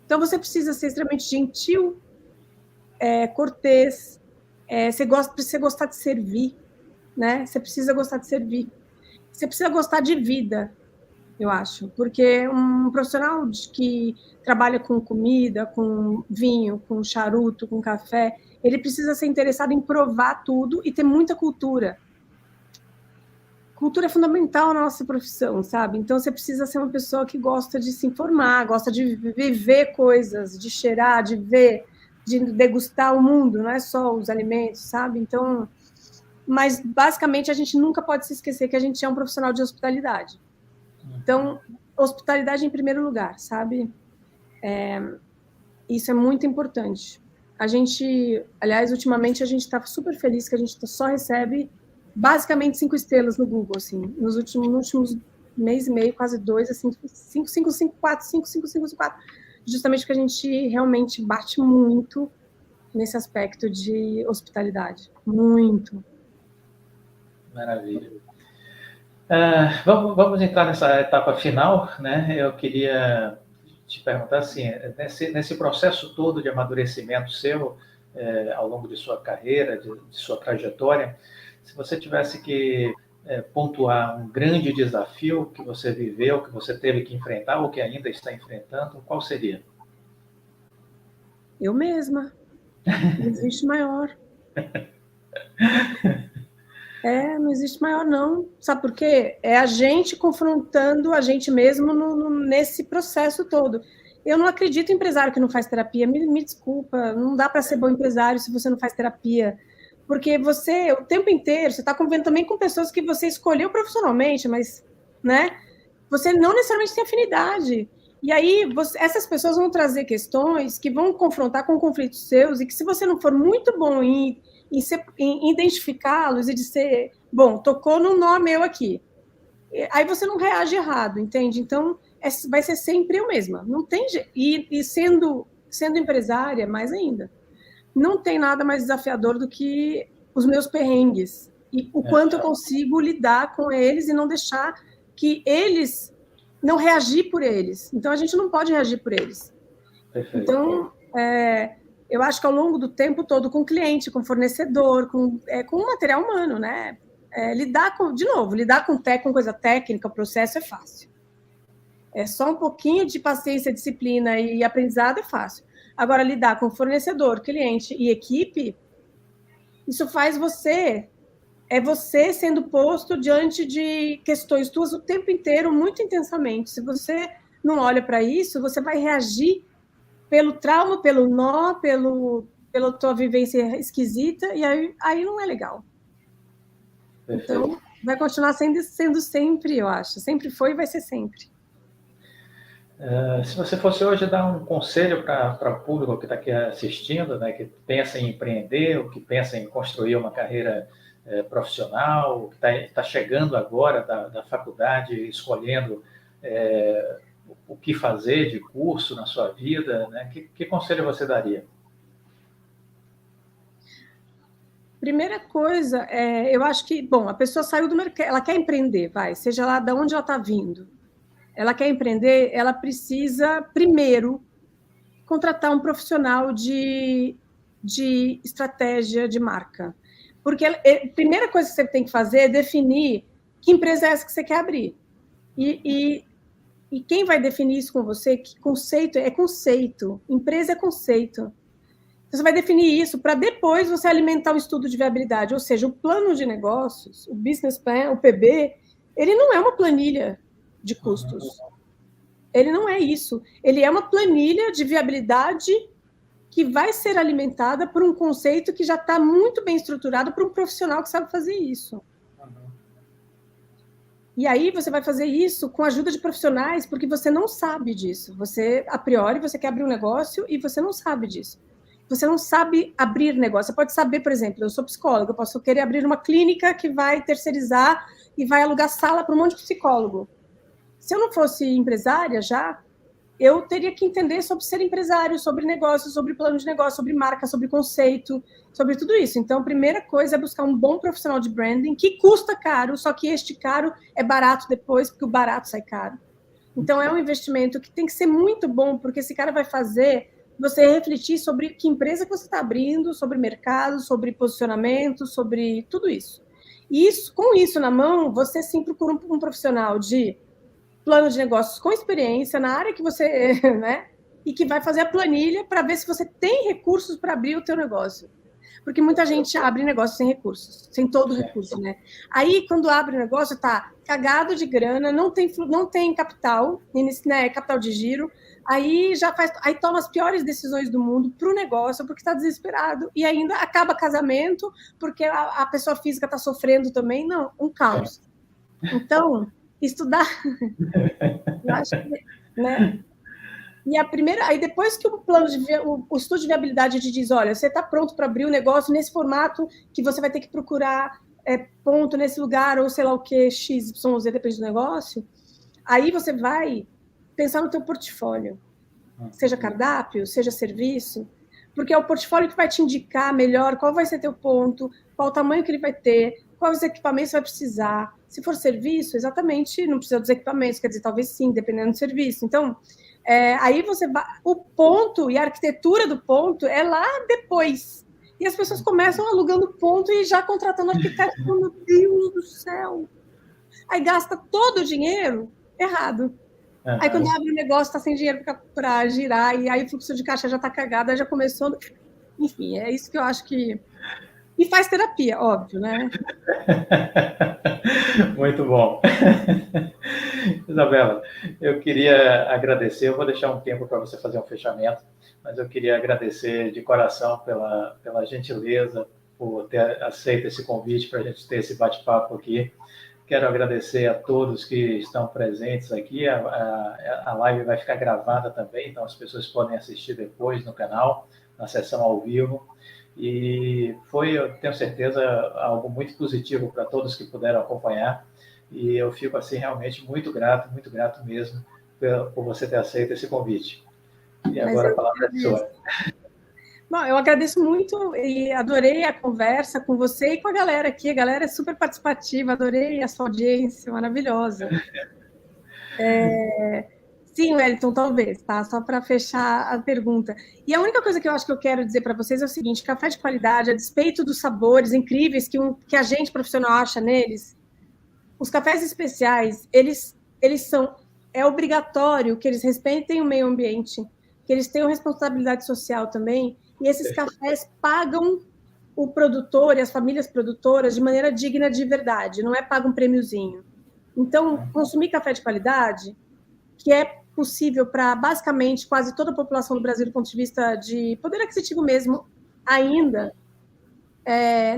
Então, você precisa ser extremamente gentil, cortês, você precisa gostar de servir, né? Você precisa gostar de servir. Você precisa gostar de vida, eu acho, porque um profissional que trabalha com comida, com vinho, com charuto, com café, ele precisa ser interessado em provar tudo e ter muita cultura. cultura é fundamental na nossa profissão, sabe? Então, você precisa ser uma pessoa que gosta de se informar, gosta de viver coisas, de cheirar, de ver, de degustar o mundo, não é só os alimentos, sabe? Então, mas, basicamente, a gente nunca pode se esquecer que a gente é um profissional de hospitalidade. Então, hospitalidade em primeiro lugar, sabe? Isso é muito importante. A gente, aliás, ultimamente, a gente está super feliz que a gente só recebe basicamente 5 estrelas no Google, assim, nos últimos mês e meio, quase 2, assim, 5, 5, 5, 4, 5, 5, 5, 5, 4, justamente porque a gente realmente bate muito nesse aspecto de hospitalidade, muito. Maravilha. Vamos entrar nessa etapa final, né? Eu queria te perguntar assim, nesse processo todo de amadurecimento seu, ao longo de sua carreira, de sua trajetória, se você tivesse que pontuar um grande desafio que você viveu, que você teve que enfrentar ou que ainda está enfrentando, qual seria? Eu mesma. Não existe maior. Não existe maior, não. Sabe por quê? É a gente confrontando a gente mesmo nesse processo todo. Eu não acredito em empresário que não faz terapia. Me desculpa, não dá para ser bom empresário se você não faz terapia. Porque você, o tempo inteiro, você está convivendo também com pessoas que você escolheu profissionalmente, mas, né? Você não necessariamente tem afinidade. E aí, essas pessoas vão trazer questões que vão confrontar com conflitos seus e que, se você não for muito bom em identificá-los e de ser, bom, tocou no nó meu aqui. Aí você não reage errado, entende? Então, vai ser sempre eu mesma. Não tem jeito. E sendo empresária, mais ainda. Não tem nada mais desafiador do que os meus perrengues. E o quanto eu consigo lidar com eles e não deixar que eles não reagir por eles. Então, a gente não pode reagir por eles. Perfeito. Então, eu acho que ao longo do tempo todo, com cliente, com fornecedor, com material humano, né? Lidar com coisa técnica, o processo é fácil. É só um pouquinho de paciência, disciplina e aprendizado é fácil. Agora, lidar com fornecedor, cliente e equipe, isso faz você sendo posto diante de questões tuas o tempo inteiro, muito intensamente. Se você não olha para isso, você vai reagir pelo trauma, pelo nó, pela tua vivência esquisita, e aí não é legal. Perfeito. Então, vai continuar sendo sempre, eu acho. Sempre foi e vai ser sempre. Se você fosse hoje dar um conselho para o público que está aqui assistindo, né, que pensa em empreender, ou que pensa em construir uma carreira profissional, que está chegando agora da faculdade, escolhendo o que fazer de curso na sua vida, né? Que conselho você daria? Primeira coisa, eu acho que, bom, a pessoa saiu do mercado, ela quer empreender, seja lá de onde ela está vindo. Ela quer empreender, ela precisa, primeiro, contratar um profissional de estratégia de marca. Porque a primeira coisa que você tem que fazer é definir que empresa é essa que você quer abrir. E quem vai definir isso com você? Que conceito é conceito. Empresa é conceito. Você vai definir isso para depois você alimentar o estudo de viabilidade. Ou seja, o plano de negócios, o business plan, o PB, ele não é uma planilha de custos. Ele não é isso. Ele é uma planilha de viabilidade que vai ser alimentada por um conceito que já está muito bem estruturado por um profissional que sabe fazer isso. E aí você vai fazer isso com a ajuda de profissionais, porque você não sabe disso. Você, a priori, você quer abrir um negócio e você não sabe disso. Você não sabe abrir negócio. Você pode saber, por exemplo, eu sou psicóloga, eu posso querer abrir uma clínica que vai terceirizar e vai alugar sala para um monte de psicólogo. Se eu não fosse empresária já, eu teria que entender sobre ser empresário, sobre negócio, sobre plano de negócio, sobre marca, sobre conceito, sobre tudo isso. Então, a primeira coisa é buscar um bom profissional de branding que custa caro, só que este caro é barato depois, porque o barato sai caro. Então, é um investimento que tem que ser muito bom, porque esse cara vai fazer você refletir sobre que empresa que você está abrindo, sobre mercado, sobre posicionamento, sobre tudo isso. E com isso na mão, você sim procura um profissional de plano de negócios com experiência na área que você, né? E que vai fazer a planilha para ver se você tem recursos para abrir o teu negócio. Porque muita gente abre negócio sem recursos, sem todo recurso, né? Aí, quando abre o negócio, tá cagado de grana, não tem capital, né, capital de giro, aí aí toma as piores decisões do mundo para o negócio, porque está desesperado, e ainda acaba casamento, porque a pessoa física está sofrendo também. Não, um caos. Então, estudar, eu acho que, né? E aí depois que o estudo de viabilidade te diz, olha, você está pronto para abrir o negócio nesse formato que você vai ter que procurar ponto nesse lugar, ou sei lá o que, X, Y, Z, depende do negócio, aí você vai pensar no teu portfólio, seja cardápio, seja serviço, porque é o portfólio que vai te indicar melhor qual vai ser teu ponto, qual o tamanho que ele vai ter, quais equipamentos você vai precisar. Se for serviço, exatamente, não precisa dos equipamentos, quer dizer, talvez sim, dependendo do serviço. Então, aí você vai, o ponto e a arquitetura do ponto é lá depois. E as pessoas começam alugando ponto e já contratando arquiteto. Meu Deus do céu! Aí gasta todo o dinheiro errado. Aí quando abre o negócio, está sem dinheiro para girar, e aí o fluxo de caixa já está cagado, aí já começou. Enfim, é isso que eu acho que. E faz terapia, óbvio, né? Muito bom. Isabela, eu queria agradecer, eu vou deixar um tempo para você fazer um fechamento, mas eu queria agradecer de coração pela gentileza, por ter aceito esse convite para a gente ter esse bate-papo aqui. Quero agradecer a todos que estão presentes aqui. A live vai ficar gravada também, então as pessoas podem assistir depois no canal, na sessão ao vivo. E foi, eu tenho certeza, algo muito positivo para todos que puderam acompanhar. E eu fico, assim, realmente muito grato mesmo por você ter aceito esse convite. E agora a palavra é sua. Bom, eu agradeço muito e adorei a conversa com você e com a galera aqui. A galera é super participativa, adorei a sua audiência, maravilhosa. Sim, Wellington, talvez, tá? Só para fechar a pergunta. E a única coisa que eu acho que eu quero dizer para vocês é o seguinte: café de qualidade, a despeito dos sabores incríveis que a gente profissional acha neles, os cafés especiais, eles são. É obrigatório que eles respeitem o meio ambiente, que eles tenham responsabilidade social também, e esses cafés pagam o produtor e as famílias produtoras de maneira digna de verdade, não é paga um prêmiozinho. Então, consumir café de qualidade, que é possível para basicamente quase toda a população do Brasil, do ponto de vista de poder aquisitivo mesmo, ainda,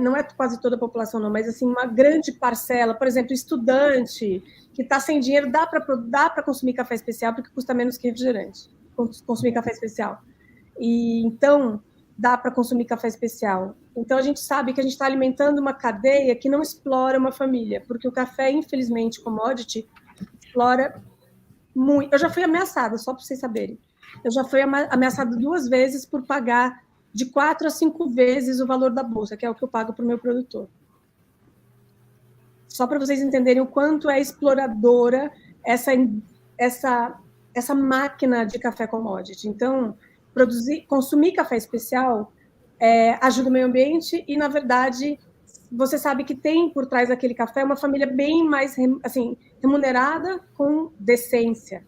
não é quase toda a população não, mas assim, uma grande parcela, por exemplo, estudante que está sem dinheiro, dá para consumir café especial, porque custa menos que refrigerante, consumir café especial. E então, dá para consumir café especial. Então, a gente sabe que a gente está alimentando uma cadeia que não explora uma família, porque o café, infelizmente, commodity, explora muito. Eu já fui ameaçada, só para vocês saberem. Eu já fui ameaçada 2 vezes por pagar de 4 a 5 vezes o valor da bolsa, que é o que eu pago para o meu produtor. Só para vocês entenderem o quanto é exploradora essa máquina de café commodity. Então, consumir café especial ajuda o meio ambiente e, na verdade, você sabe que tem por trás daquele café uma família bem mais assim, remunerada com decência.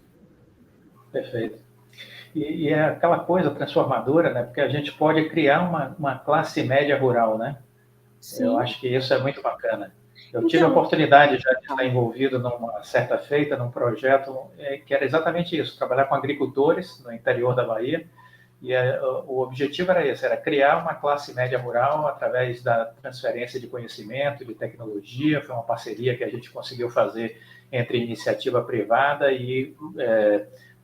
Perfeito. E é aquela coisa transformadora, né? Porque a gente pode criar uma classe média rural, né? Sim. Eu acho que isso é muito bacana. Eu tive a oportunidade já de estar envolvido numa certa feita, num projeto que era exatamente isso, trabalhar com agricultores no interior da Bahia, e o objetivo era esse, era criar uma classe média rural através da transferência de conhecimento, de tecnologia. Foi uma parceria que a gente conseguiu fazer entre iniciativa privada e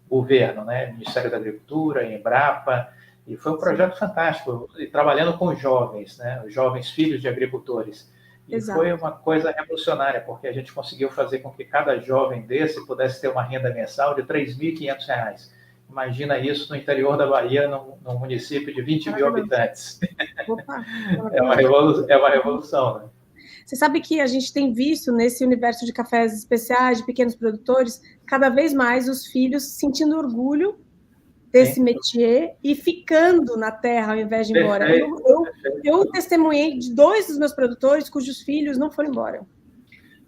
governo, né? Ministério da Agricultura, Embrapa, e foi um projeto fantástico, e trabalhando com jovens, né? Os jovens filhos de agricultores. E Exato. Foi uma coisa revolucionária, porque a gente conseguiu fazer com que cada jovem desse pudesse ter uma renda mensal de R$ 3.500. Imagina isso no interior da Bahia, num município de 20 mil habitantes. Opa, é uma revolução, né? Você sabe que a gente tem visto nesse universo de cafés especiais, de pequenos produtores, cada vez mais os filhos sentindo orgulho desse métier e ficando na terra ao invés de ir embora. Eu testemunhei de 2 dos meus produtores cujos filhos não foram embora.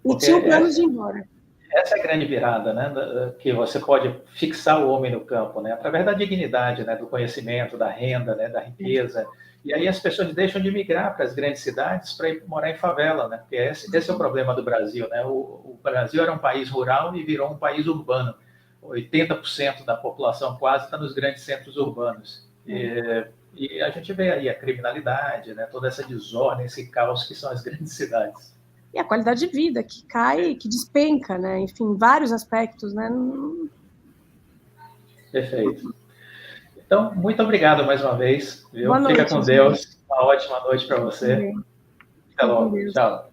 E tinham planos de ir embora. Essa é a grande virada, né? Que você pode fixar o homem no campo, né? Através da dignidade, né? Do conhecimento, da renda, né? Da riqueza. E aí as pessoas deixam de migrar para as grandes cidades para ir morar em favela, né? Porque esse é o problema do Brasil, né? O Brasil era um país rural e virou um país urbano. 80% da população quase está nos grandes centros urbanos. E a gente vê aí a criminalidade, né? Toda essa desordem, esse caos que são as grandes cidades. E a qualidade de vida que cai, que despenca, né? Enfim, vários aspectos, né? Perfeito. Então, muito obrigado mais uma vez. Viu? Boa noite, Fica com Deus. Uma ótima noite para você. Até logo. Tchau.